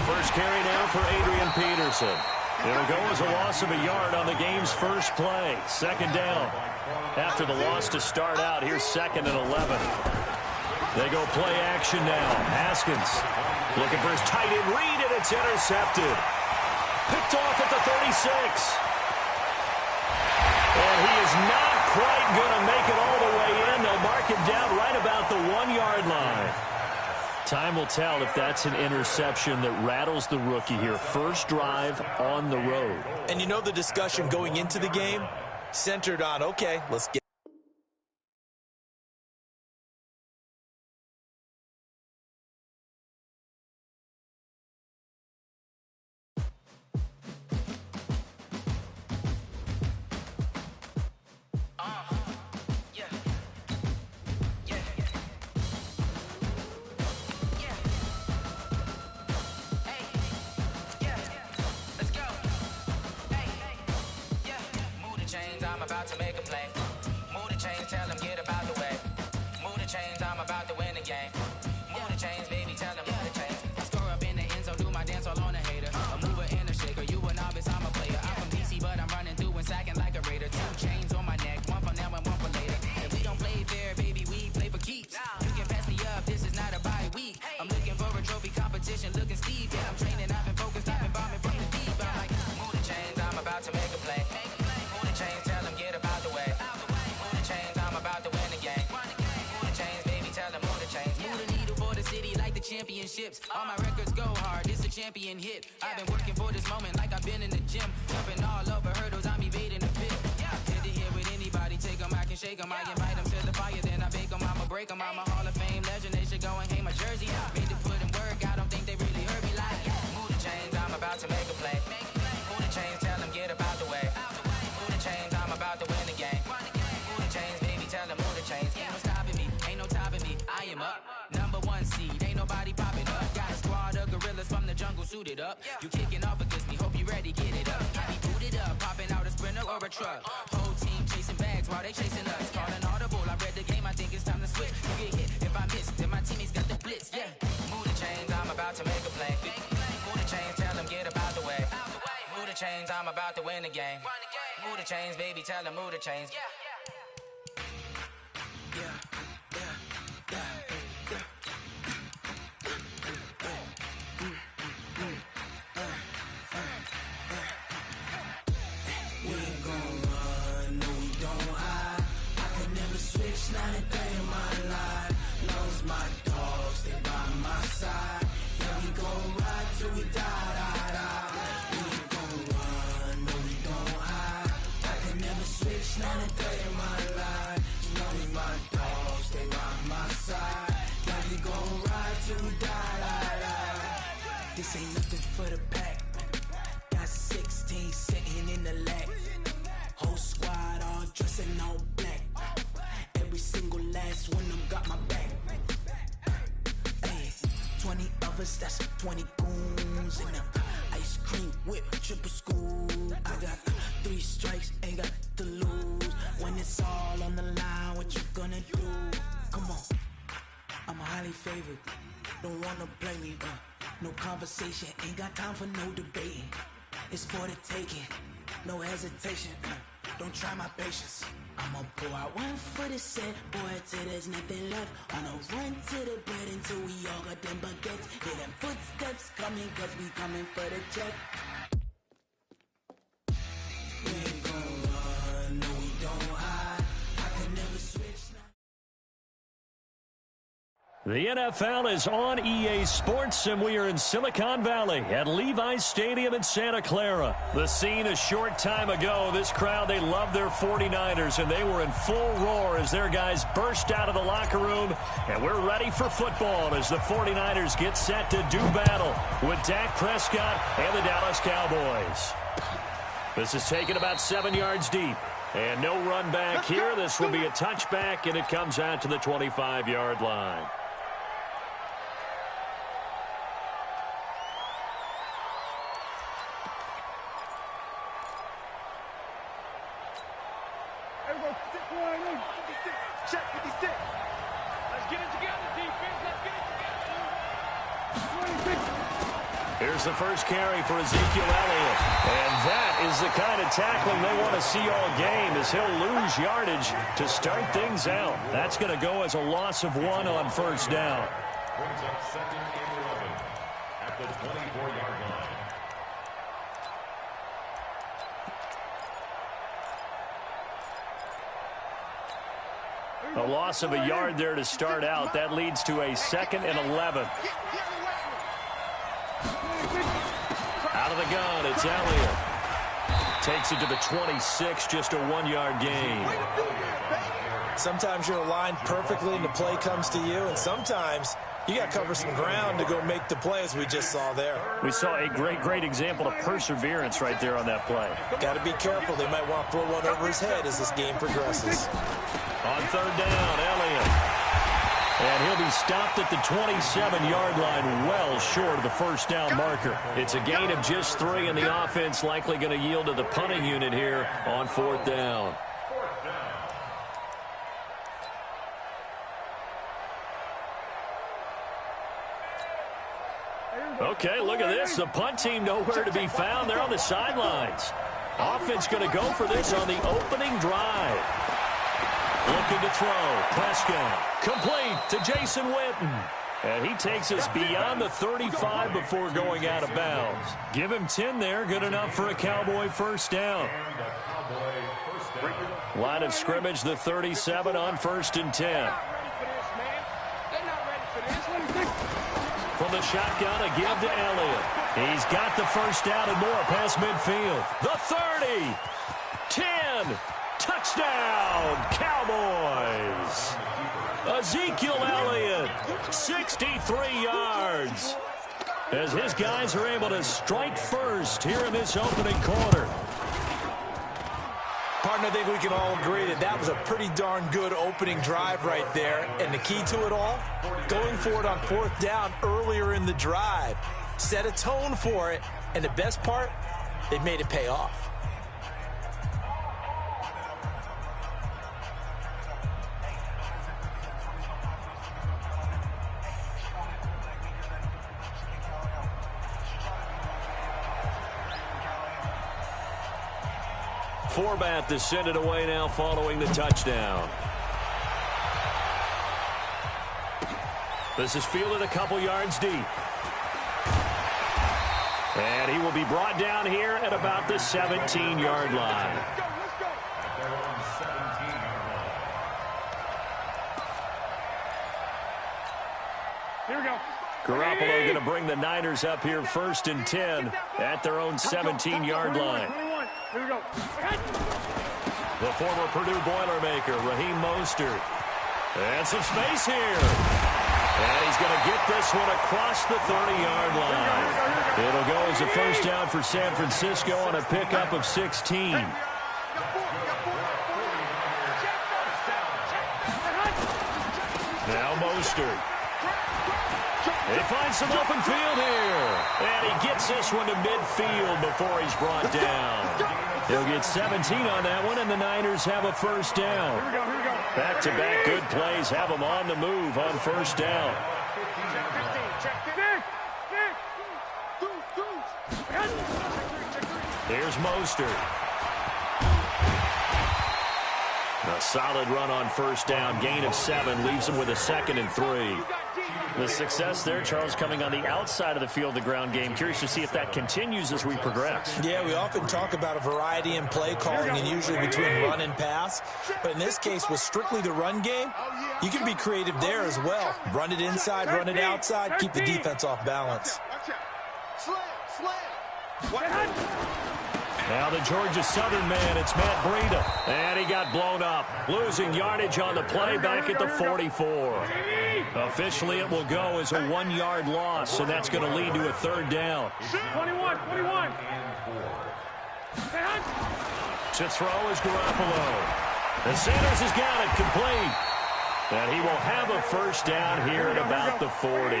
First carry now for Adrian Peterson. It'll go as a loss of a yard on the game's first play. Second down. After the loss to start out, here's 2nd and 11. They go play action now. Haskins looking for his tight end read, and it's intercepted. Picked off at the 36. And he is not quite going to make it all the way in. They'll mark him down right about the 1-yard line. Time will tell if that's an interception that rattles the rookie here. First drive on the road. And you know the discussion going into the game centered on, okay, let's get To make a play. Move the chains, tell them get about the way. Move the chains, I'm about to win the game. Move the chains, baby, tell them move the chains. I score up in the end zone, do my dance all on a hater. A mover and a shaker, you a novice, I'm a player. I'm from DC, but I'm running through and sacking like a raider. 2 chains on my neck, one for now and one for later. And we don't play fair, baby, we play for keeps. You can pass me up, this is not a bye week. I'm looking for a trophy competition, looking steep. Yeah, I'm training, I've been focused, I've been bombing from the deep. I'm like, move the chains, I'm about to make a play. Move the chains, tell them get about the way. Championships, all my records go hard, it's a champion hit. I've been working for this moment like I've been in the gym. Jumping all over hurdles, I'm evading the pit. Hit to here with anybody, take them, I can shake them. I invite them to the fire, then I bake them, I'ma break them. I'm a Hall of Fame legend, they should go and hang my jersey. Made to put in work, I don't think they really heard me like. Move the chains, I'm about to make a play. Move the chains, tell them get about the way. Move the chains, I'm about to win the game. Move the chains, baby, tell them move the chains. Ain't no stopping me, ain't no topping me, I am up. #1 seed, ain't nobody popping up. Got a squad of gorillas from the jungle suited up. You kicking off against me, hope you ready, get it up. I be booted up, popping out a sprinter or a truck. Whole team chasing bags while they chasing us. Calling audible, I read the game, I think it's time to switch. You get hit if I miss, then my teammates got the blitz, yeah. Move the chains, I'm about to make a play. Move the chains, tell them get about the way. Move the chains, I'm about to win the game. Move the chains, baby, tell them move the chains. Not a day in my life. Knows my dogs, they by my side. Yeah, we gon' ride till we die. We ain't gon' run, no, we don't hide. I can never switch, not a day in my life. Knows my dogs, they by my side. Yeah, we gon' ride till we die. This ain't nothing for the pack. Got 16 sitting in the lag. Whole squad all dressing all black. Every single last one of them got my back. Hey, 20 of us, that's 20 goons. And the ice cream whip, triple scoop. I got 3 strikes, ain't got to lose. When it's all on the line, what you gonna do? Come on, I'm highly favored. Don't wanna play me, no conversation, ain't got time for no debating. It's for the taking, no hesitation. Don't try my patience. I'ma pour out one for the set, boy, till there's nothing left. On a run to the bread until we all got them baguettes. Hear them footsteps coming, cause we coming for the check. The NFL is on EA Sports, and we are in Silicon Valley at Levi's Stadium in Santa Clara. The scene a short time ago. This crowd, they love their 49ers, and they were in full roar as their guys burst out of the locker room. And we're ready for football as the 49ers get set to do battle with Dak Prescott and the Dallas Cowboys. This is taken about 7 yards deep. And no run back here. This will be a touchback, and it comes out to the 25-yard line. Check 56. Let's get it together, defense. Let's get it together. Here's the first carry for Ezekiel Elliott. And that is the kind of tackling they want to see all game, as he'll lose yardage to start things out. That's going to go as a loss of 1 on first down. Brings up 2nd and 11 at the 24-yard line. A loss of a yard there to start out. That leads to a 2nd and 11. Out of the gun, it's Elliott. Takes it to the 26, just a 1-yard gain. Sometimes you're aligned perfectly and the play comes to you, and sometimes you got to cover some ground to go make the play, as we just saw there. We saw a great example of perseverance right there on that play. Got to be careful. They might want to throw one over his head as this game progresses. On third down, Elliott. And he'll be stopped at the 27-yard line, well short of the first down marker. It's a gain of just 3, and the offense likely going to yield to the punting unit here on 4th down. Okay, look at this. The punt team nowhere to be found. They're on the sidelines. Offense going to go for this on the opening drive. Looking to throw. Prescott. Complete to Jason Witten. And he takes us beyond the 35 before going out of bounds. Give him 10 there. Good enough for a Cowboy first down. Line of scrimmage, the 37 on 1st and 10. From the shotgun, a give to Elliott. He's got the first down and more past midfield. The 30. 10. Touchdown, Cowboys. Ezekiel Elliott, 63 yards. As his guys are able to strike first here in this opening quarter. Partner, I think we can all agree that that was a pretty darn good opening drive right there. And the key to it all, going for it on 4th down earlier in the drive. Set a tone for it. And the best part, they made it pay off. Forbat to send it away now following the touchdown. This is fielded a couple yards deep. And he will be brought down here at about the 17-yard line. Here we go. Garoppolo going to bring the Niners up here 1st and 10 at their own 17-yard line. Here we go. The former Purdue Boilermaker, Raheem Mostert. And some space here. And he's going to get this one across the 30-yard line. It'll go as a first down for San Francisco on a pickup of 16. Now Mostert. He finds some open field here. And he gets this one to midfield before he's brought down. He'll get 17 on that one, and the Niners have a first down. Back-to-back good plays have them on the move on first down. Here's Mostert. A solid run on first down. Gain of 7 leaves him with a 2nd and 3. The success there, Charles, coming on the outside of the field, the ground game. Curious to see if that continues as we progress. Yeah, we often talk about a variety in play calling and usually between run and pass. But in this case, with strictly the run game, you can be creative there as well. Run it inside, run it outside, keep the defense off balance. Now the Georgia Southern man, it's Matt Breida. And he got blown up. Losing yardage on the play back at the 44. Officially, it will go as a 1-yard loss, and that's going to lead to a third down. 21. To throw is Garoppolo. And Sanders has got it complete. And he will have a first down here at about the 40.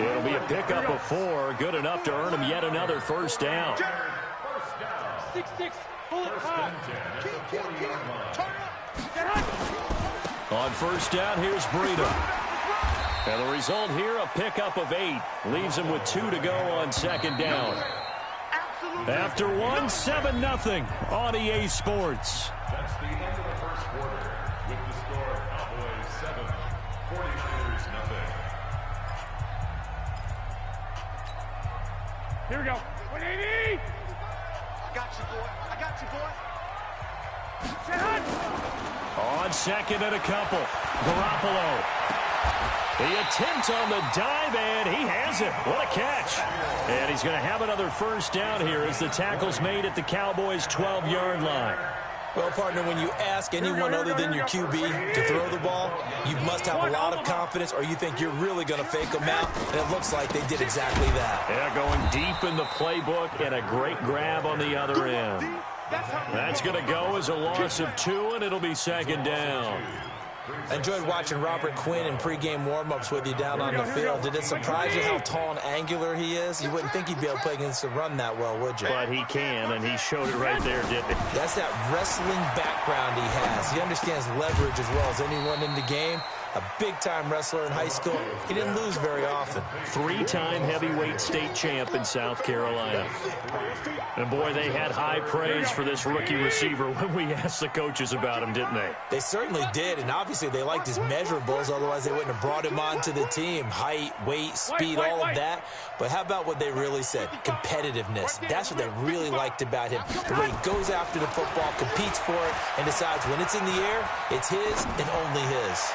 It'll be a pickup of 4, good enough to earn him yet another first down. 6-6. On first down, here's Breida. And the result here, a pickup of 8. Leaves him with 2 to go on second down. After 1, 7-0 on EA Sports. That's the end of the first quarter with the score Cowboys 7, 49ers 0. Here we go. 180. I got you, boy. On second and a couple, Garoppolo. The attempt on the dive, and he has it. What a catch. And he's going to have another first down here as the tackle's made at the Cowboys' 12-yard line. Well, partner, when you ask anyone other than your QB to throw the ball, you must have a lot of confidence or you think you're really going to fake them out, and it looks like they did exactly that. Yeah, going deep in the playbook and a great grab on the other end. That's going to go as a loss of 2, and it'll be second down. I enjoyed watching Robert Quinn in pregame warm-ups with you down on the field. Did it surprise you how tall and angular he is? You wouldn't think he'd be able to play against the run that well, would you? But he can, and he showed it right there, didn't he? That's that wrestling background he has. He understands leverage as well as anyone in the game. A big-time wrestler in high school. He didn't lose very often. 3-time heavyweight state champ in South Carolina. And, boy, they had high praise for this rookie receiver when we asked the coaches about him, didn't they? They certainly did, and obviously they liked his measurables. Otherwise, they wouldn't have brought him onto the team. Height, weight, speed, all of that. But how about what they really said? Competitiveness. That's what they really liked about him. The way he goes after the football, competes for it, and decides when it's in the air, it's his and only his.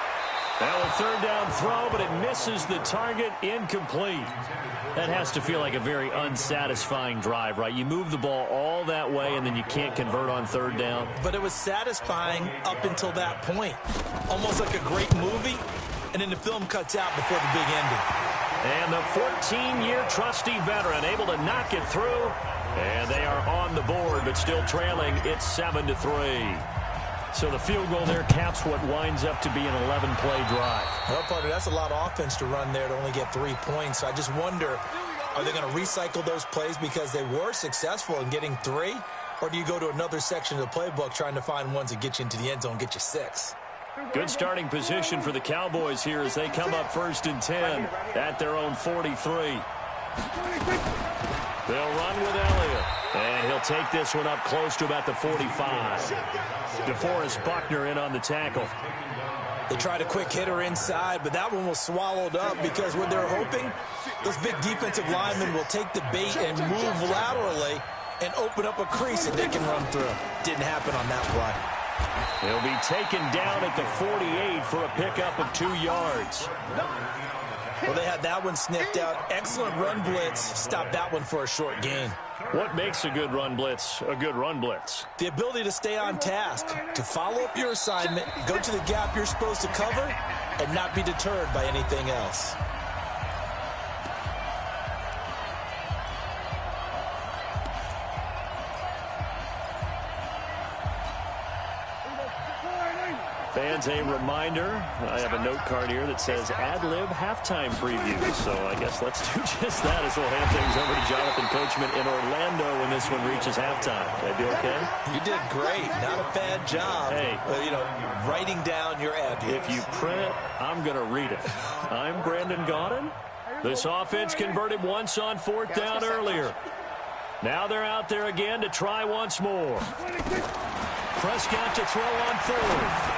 Well, a third down throw, but it misses the target, incomplete. That has to feel like a very unsatisfying drive, right? You move the ball all that way, and then you can't convert on third down. But it was satisfying up until that point. Almost like a great movie, and then the film cuts out before the big ending. And the 14-year trusty veteran able to knock it through. And they are on the board, but still trailing. It's 7-3. So the field goal there caps what winds up to be an 11-play drive. Well, partner, that's a lot of offense to run there to only get 3 points. So I just wonder, are they going to recycle those plays because they were successful in getting 3? Or do you go to another section of the playbook trying to find ones that get you into the end zone and get you 6? Good starting position for the Cowboys here as they come up 1st and 10 at their own 43. They'll run with Elliott. And he'll take this one up close to about the 45. DeForest Buckner in on the tackle. They tried a quick hitter inside, but that one was swallowed up because what they're hoping, those big defensive linemen will take the bait and move laterally and open up a crease that they can run through. Didn't happen on that play. He'll be taken down at the 48 for a pickup of 2 yards. Well, they had that one sniffed out. Excellent run blitz. Stopped that one for a short gain. What makes a good run blitz a good run blitz? The ability to stay on task, to follow up your assignment, go to the gap you're supposed to cover, and not be deterred by anything else. Fans, a reminder, I have a note card here that says ad-lib halftime preview. So I guess let's do just that as we'll hand things over to Jonathan Coachman in Orlando when this one reaches halftime. Did I do okay? You did great. Not a bad job. Hey. Writing down your ad. If you print it, I'm going to read it. I'm Brandon Gaudin. This offense converted once on 4th down earlier. Now they're out there again to try once more. Prescott to throw on 4th.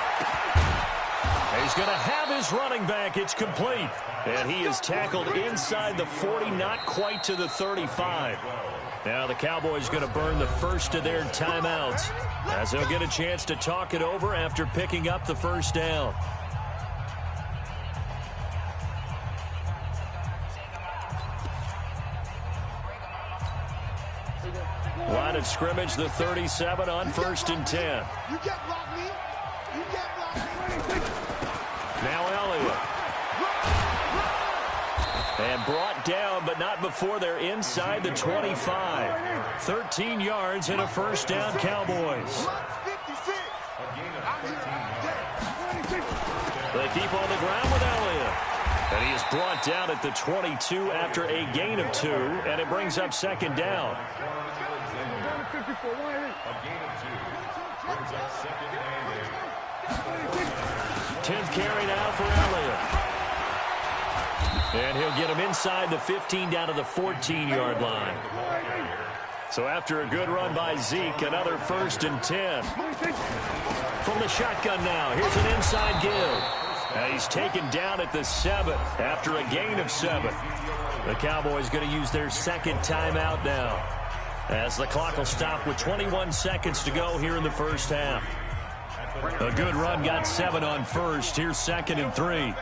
He's going to have his running back. It's complete. And he is tackled inside the 40, not quite to the 35. Now the Cowboys going to burn the first of their timeouts as they'll get a chance to talk it over after picking up the first down. Line of scrimmage, the 37 on 1st and 10. You can't block me. You can't block me. Now Elliott. And brought down, but not before they're inside the 25. 13 yards and a first down, Cowboys. They keep on the ground with Elliott. And he is brought down at the 22 after a gain of 2, and it brings up second down. A gain of 2 brings up second and 10th carry now for Elliott. And he'll get him inside the 15 down to the 14-yard line. So after a good run by Zeke, another 1st and 10. From the shotgun now, here's an inside give. And he's taken down at the 7 after a gain of 7. The Cowboys going to use their second timeout now, as the clock will stop with 21 seconds to go here in the first half. A good run got 7 on 1st. Here's 2nd and 3.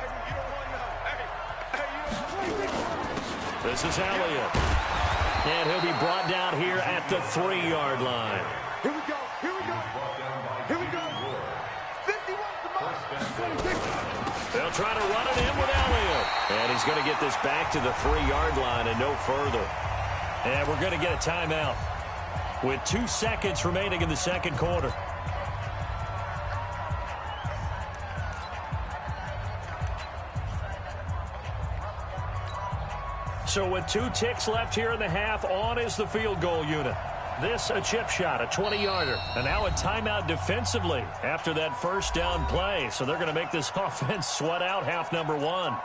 This is Elliott. And he'll be brought down here at the 3-yard line. Here we go. Here we go. Here we go. 51. They'll try to run it in with Elliott. And he's going to get this back to the 3-yard line and no further. And we're going to get a timeout with 2 seconds remaining in the second quarter. So with 2 ticks left here in the half, on is the field goal unit. This a chip shot, a 20-yarder. And now a timeout defensively after that first down play. So they're going to make this offense sweat out half number 1.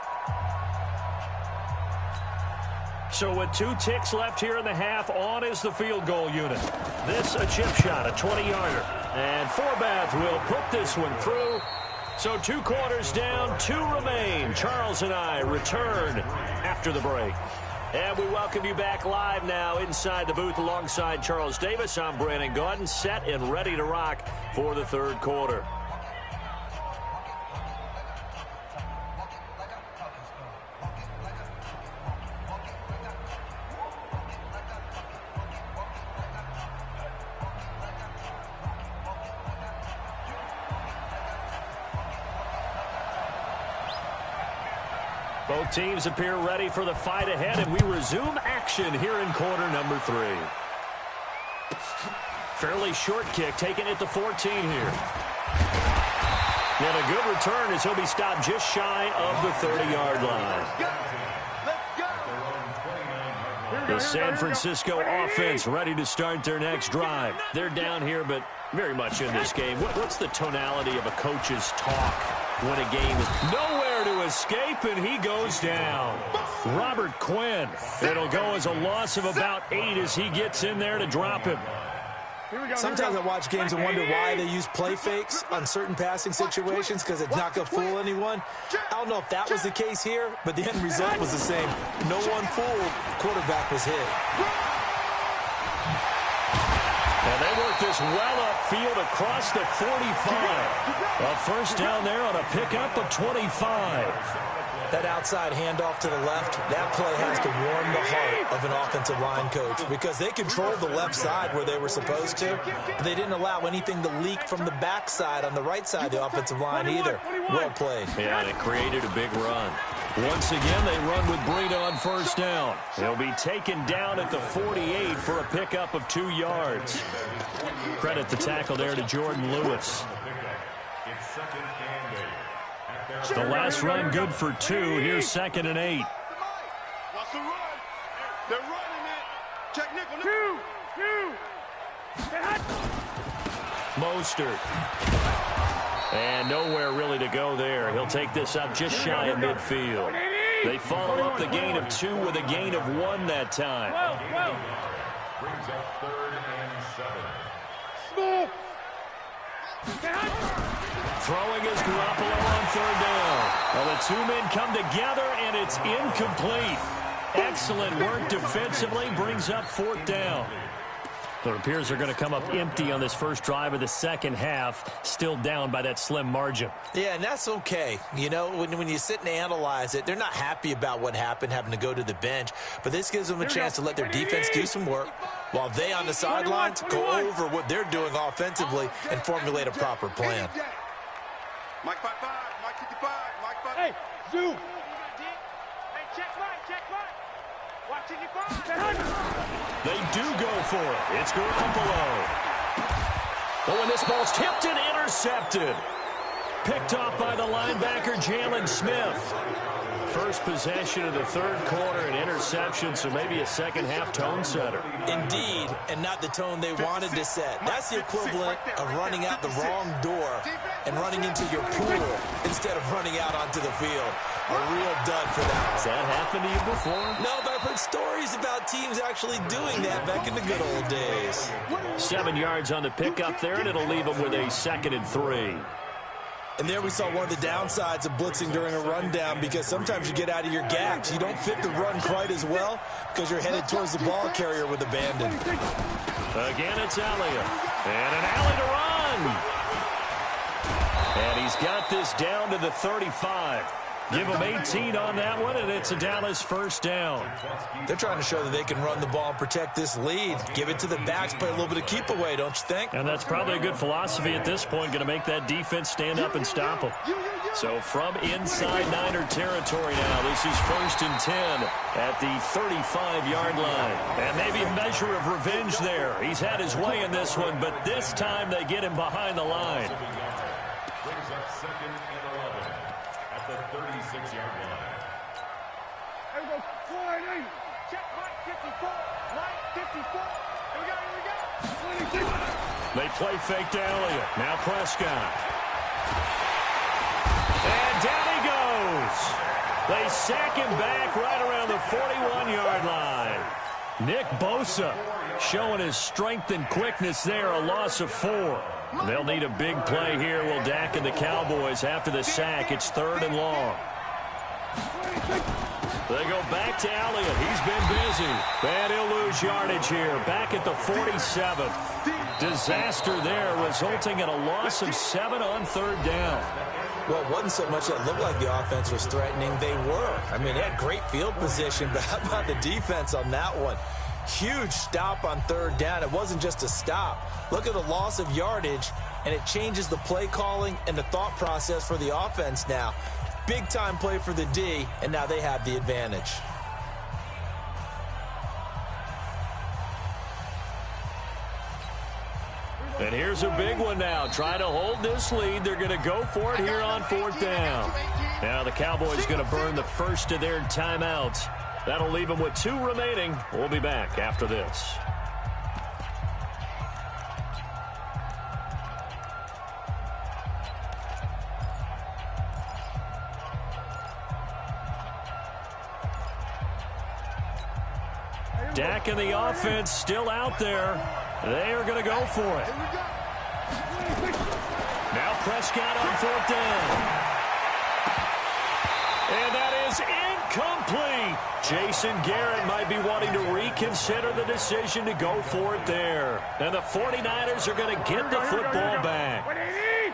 So with 2 ticks left here in the half, on is the field goal unit. This a chip shot, a 20-yarder. And Forbath will put this one through. So 2 quarters down, 2 remain. Charles and I return after the break. And we welcome you back live now inside the booth alongside Charles Davis. I'm Brandon Gaudin, set and ready to rock for the third quarter. Both teams appear ready for the fight ahead, and we resume action here in quarter number 3. Fairly short kick taken at the 14 here. And a good return as he'll be stopped just shy of the 30-yard line. The San Francisco offense ready to start their next drive. They're down here, but very much in this game. What's the tonality of a coach's talk when a game is nowhere to escape, and he goes down? Robert Quinn. It'll go as a loss of about 8 as he gets in there to drop him. Sometimes I watch games and wonder why they use play fakes on certain passing situations, because it's not going to fool anyone. I don't know if that was the case here, but the end result was the same. No one fooled. Quarterback was hit. And they work this well upfield across the 45. A first down there on a pickup of 25. That outside handoff to the left, that play has to warm the heart of an offensive line coach, because they controlled the left side where they were supposed to, but they didn't allow anything to leak from the backside on the right side of the offensive line either. Well played. Yeah, and it created a big run. Once again, they run with Breida on first down. He'll be taken down at the 48 for a pickup of 2 yards. Credit the tackle there to Jordan Lewis. The last run good for 2. Here's 2nd and 8. What's the run? They're running it. Check nickel. 2. Mostert. And nowhere really to go there. He'll take this up just shy of midfield. They follow up the gain of 2 with a gain of 1 that time. Brings up 3rd and 7. Small. Throwing is Garoppolo on third down. Well, the two men come together, and it's incomplete. Excellent work defensively, brings up fourth down. It appears they're going to come up empty on this first drive of the second half, still down by that slim margin. Yeah, and that's okay. You know, when you sit and analyze it, they're not happy about what happened, having to go to the bench. But this gives them a chance to let their defense do some work while they on the sidelines go over what they're doing offensively and formulate a proper plan. Mike 5-5, Mike 55, Mike 5. Hey, Zoo. Hey, check Mike. Watch it, They do go for it. It's Garoppolo. Oh, and this ball's tipped and intercepted. Picked off by the linebacker, Jalen Smith. First possession of the third quarter, an interception, so maybe a second-half tone setter. Indeed, and not the tone they wanted to set. That's the equivalent of running out the wrong door and running into your pool instead of running out onto the field. A real dud for that. Has that happened to you before? No, but I've heard stories about teams actually doing that back in the good old days. 7 yards on the pickup there, and it'll leave them with a 2nd and 3. And there we saw one of the downsides of blitzing during a rundown, because sometimes you get out of your gaps. You don't fit the run quite as well because you're headed towards the ball carrier with abandon. Again, it's Elliott. And an alley to run. And he's got this down to the 35. Give him 18 on that one, and it's a Dallas first down. They're trying to show that they can run the ball and protect this lead. Give it to the backs, play a little bit of keep away, don't you think? And that's probably a good philosophy at this point, going to make that defense stand up and stop them. So from inside Niner territory now, this is 1st and 10 at the 35-yard line. And maybe a measure of revenge there. He's had his way in this one, but this time they get him behind the line. Brings up 2nd and 11 at the 36-yard line. Here we go. 480. Check Mike 54. Mike 54. Here we go. They play fake to Elliott. Now Prescott. And down he goes. They sack him back right around the 41-yard line. Nick Bosa showing his strength and quickness there, a loss of 4. They'll need a big play here, will Dak and the Cowboys after the sack. It's 3rd and long. They go back to Elliott. He's been busy. And he'll lose yardage here. Back at the 47. Disaster there, resulting in a loss of 7 on 3rd down. Well, it wasn't so much that it looked like the offense was threatening. They were. I mean, they had great field position, but how about the defense on that one? Huge stop on 3rd down. It wasn't just a stop. Look at the loss of yardage, and it changes the play calling and the thought process for the offense now. Big-time play for the D, and now they have the advantage. And here's a big one now. Trying to hold this lead. They're going to go for it here on 4th down. Now the Cowboys going to burn the first of their timeouts. That'll leave them with 2 remaining. We'll be back after this. Dak and the offense still out there. They are going to go for it. Now Prescott on 4th down. And that is incomplete. Jason Garrett might be wanting to reconsider the decision to go for it there. And the 49ers are going to get the football back.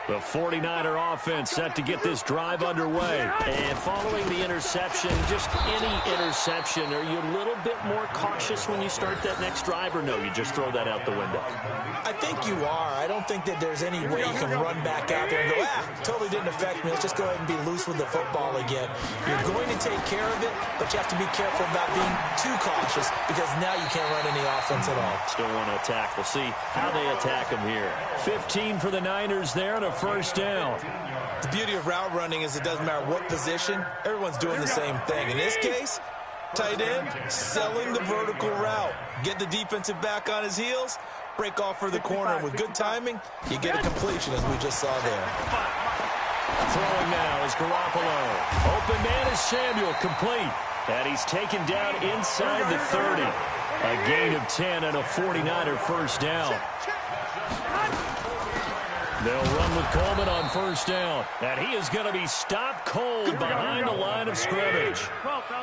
The 49er offense set to get this drive underway. And following the interception, just any interception, are you a little bit more cautious when you start that next drive, or no, you just throw that out the window? I think you are. I don't think that there's any way you can run back out there and go, totally didn't affect me. Let's just go ahead and be loose with the football again. You're going to take care of it, but you have to be careful about being too cautious, because now you can't run any offense at all. Still want to attack. We'll see how they attack them here. 15 for the Niners there and a first down. The beauty of route running is it doesn't matter what position. Everyone's doing the same thing. In this case, tight end, selling the vertical route. Get the defensive back on his heels, break off for the corner. With good timing, you get a completion, as we just saw there. Throwing now is Garoppolo. Open man is Samuel, complete. And he's taken down inside the 30. A gain of 10 and a 49er first down. They'll run with Coleman on first down. And he is going to be stopped cold behind the line of scrimmage.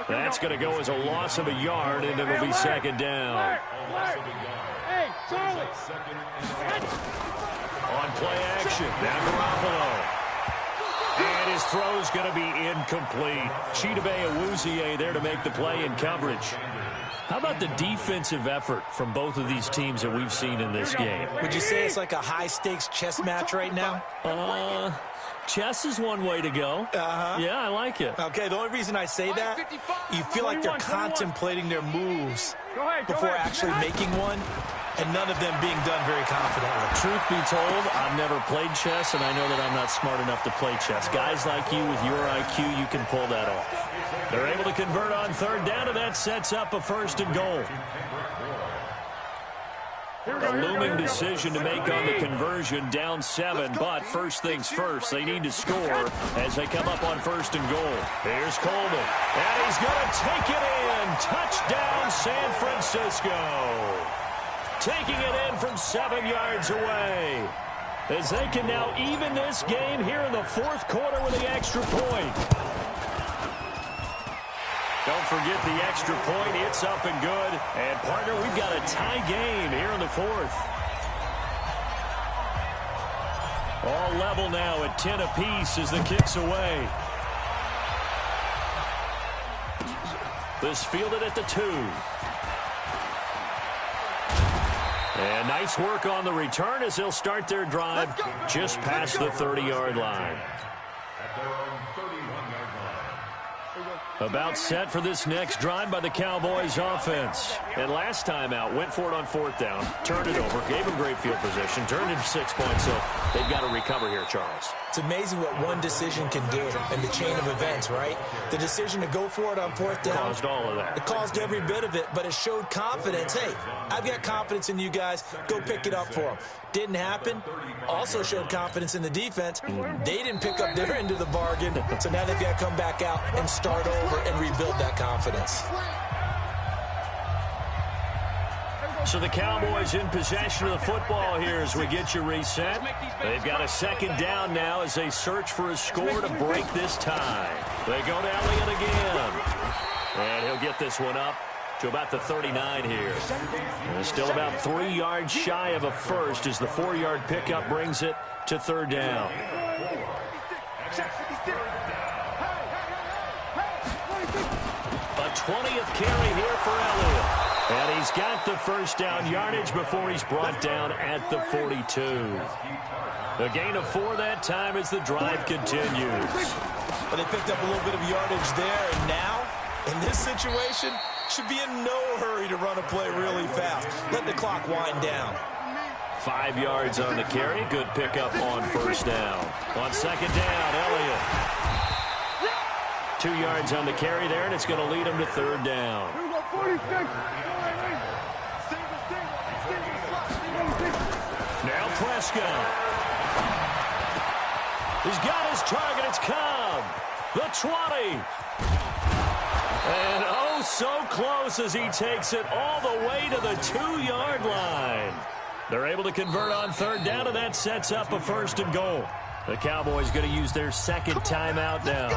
That's going to go as a loss of a yard, and it'll be second down. Hey, Charlie. On play action, now Garoppolo. And his throw's going to be incomplete. Chidobe Awuzie there to make the play in coverage. How about the defensive effort from both of these teams that we've seen in this game? Would you say it's like a high-stakes chess match right now? Chess is one way to go. Yeah, I like it. Okay, the only reason I say that, you feel like they're contemplating their moves before actually making one, and none of them being done very confidently. Truth be told, I've never played chess, and I know that I'm not smart enough to play chess. Guys like you with your IQ, you can pull that off. They're able to convert on third down, and that sets up a first and goal. A looming decision to make on the conversion, down 7, but first things first, they need to score as they come up on first and goal. Here's Coleman, and he's going to take it in. Touchdown, San Francisco. Taking it in from 7 yards away, as they can now even this game here in the fourth quarter with the extra point. Don't forget the extra point. It's up and good. And, partner, we've got a tie game here in the fourth. All level now at 10 apiece as the kick's away. This fielded at the 2. And nice work on the return as they'll start their drive just past the 30-yard line. About set for this next drive by the Cowboys offense. And last time out, went for it on fourth down, turned it over, gave them great field position, turned into 6 points, so they've got to recover here, Charles. It's amazing what one decision can do in the chain of events, right? The decision to go for it on fourth down. Caused all of that. It caused every bit of it, but it showed confidence. Hey, I've got confidence in you guys. Go pick it up for them. Didn't happen. Also showed confidence in the defense. They didn't pick up their end of the bargain, so now they've got to come back out and start over and rebuild that confidence. So the Cowboys in possession of the football here as we get you reset. They've got a second down now as they search for a score to break this tie. They go to Elliott again. And he'll get this one up to about the 39 here. And still about 3 yards shy of a first as the 4-yard pickup brings it to third down. A 20th carry here for Elliott. And he's got the first down yardage before he's brought down at the 42. A gain of 4 that time as the drive continues. But they picked up a little bit of yardage there, and now, in this situation, should be in no hurry to run a play really fast. Let the clock wind down. 5 yards on the carry. Good pickup on first down. On second down, Elliott. 2 yards on the carry there, and it's going to lead him to third down. Now Prescott. He's got his target. It's Cobb. The 20. And oh, so close as he takes it all the way to the 2-yard line. They're able to convert on third down, and that sets up a first and goal. The Cowboys going to use their second timeout now,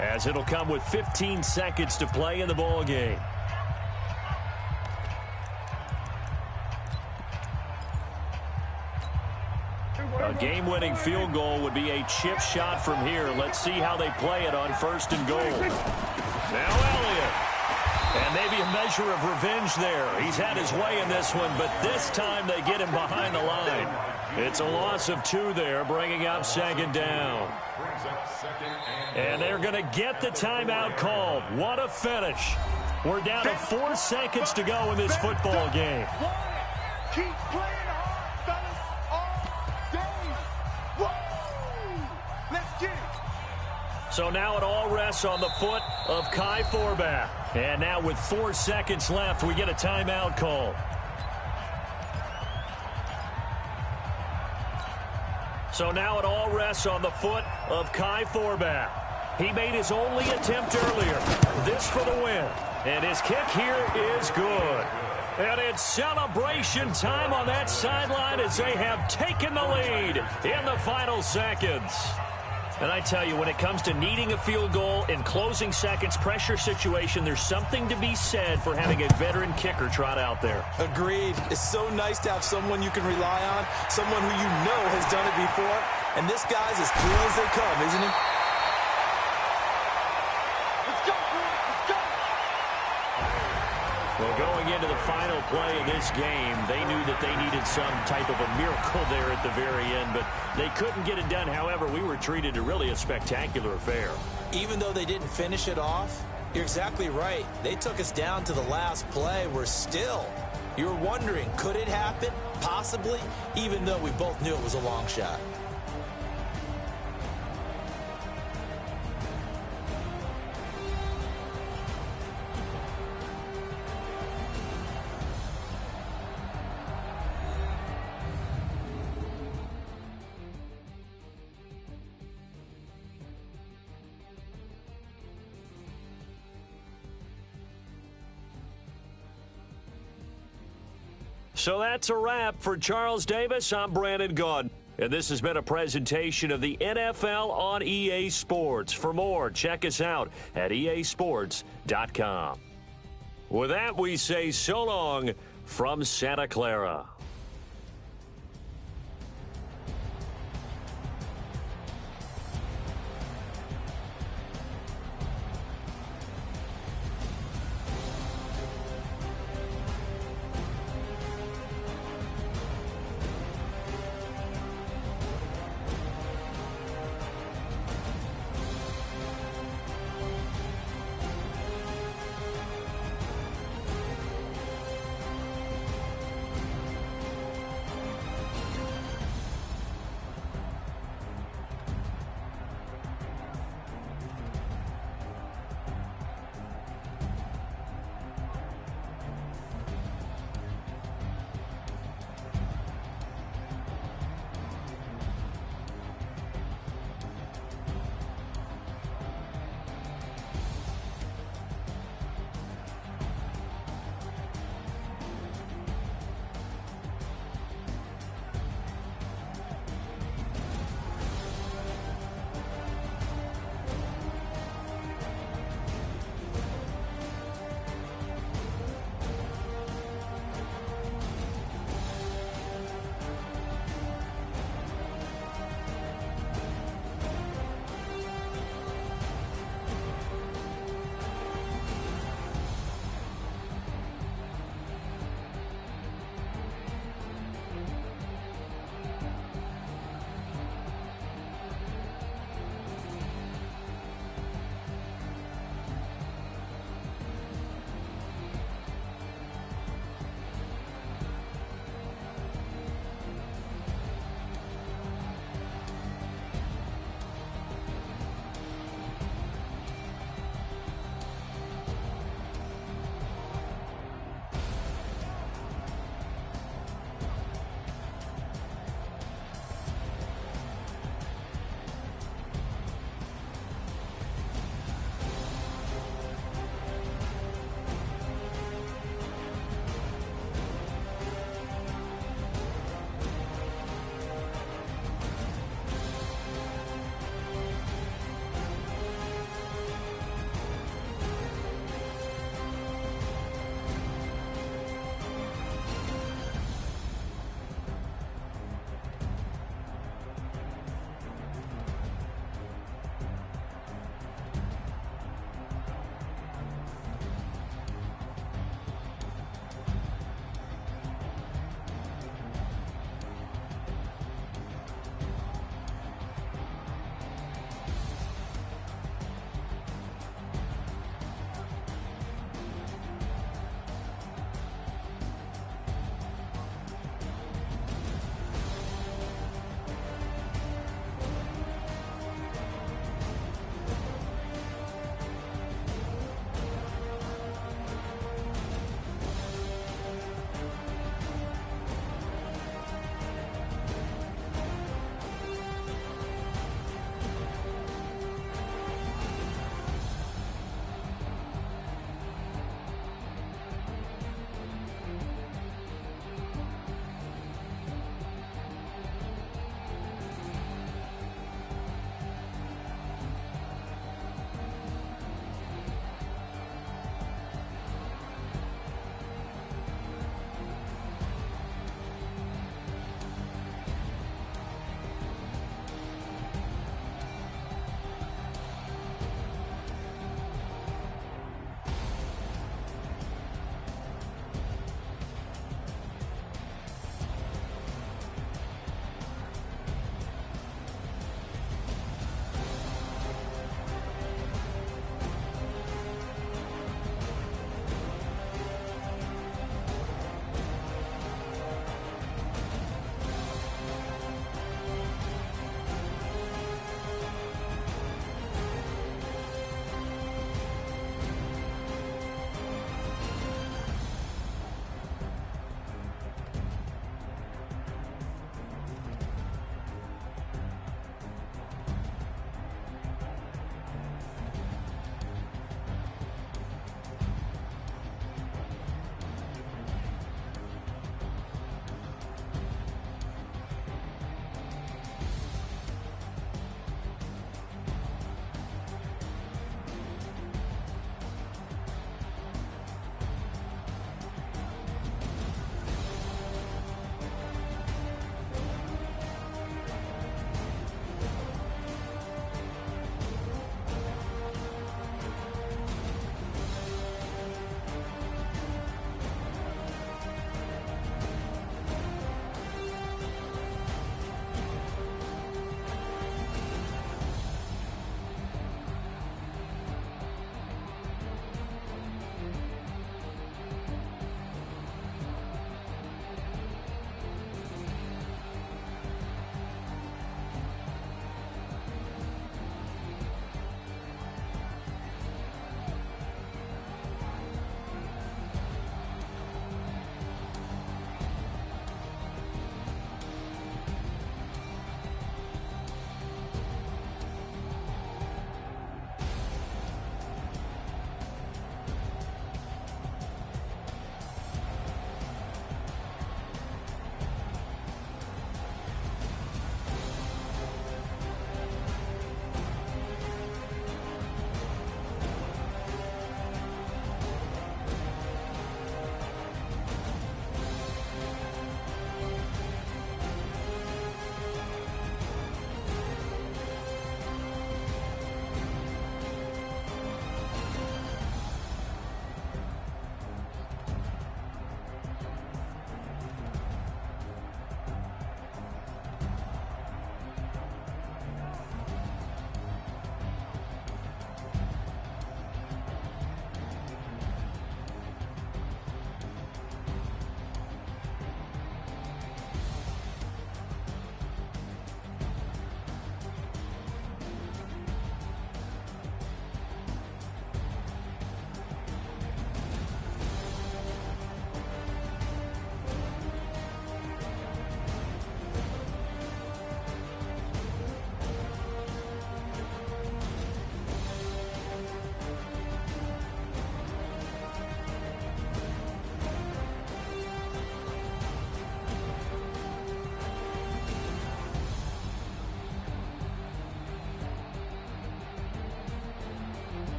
as it'll come with 15 seconds to play in the ball game. A game-winning field goal would be a chip shot from here. Let's see how they play it on first and goal. Now Elliott. And maybe a measure of revenge there. He's had his way in this one, but this time they get him behind the line. It's a loss of 2 there, bringing up second down. And they're going to get the timeout called. What a finish. We're down to 4 seconds to go in this football game. Keep playing hard, fellas, all day. Let's get it. So now it all rests on the foot of Kai Forbath. And now with 4 seconds left, we get a timeout call. So now it all rests on the foot of Kai Forbath. He made his only attempt earlier. This for the win. And his kick here is good. And it's celebration time on that sideline as they have taken the lead in the final seconds. And I tell you, when it comes to needing a field goal in closing seconds, pressure situation, there's something to be said for having a veteran kicker trot out there. Agreed. It's so nice to have someone you can rely on, someone who you know has done it before. And this guy's as cool as they come, isn't he? Let's go, boys. Let's go. Well, going into the final play of this game, they knew that they needed some type of a miracle there at the very end, but they couldn't get it done. However, we were treated to really a spectacular affair. Even though they didn't finish it off, you're exactly right. They took us down to the last play. We're still, you were wondering, could it happen? Possibly, even though we both knew it was a long shot. So that's a wrap for Charles Davis. I'm Brandon Gaudin. And this has been a presentation of the NFL on EA Sports. For more, check us out at easports.com. With that, we say so long from Santa Clara.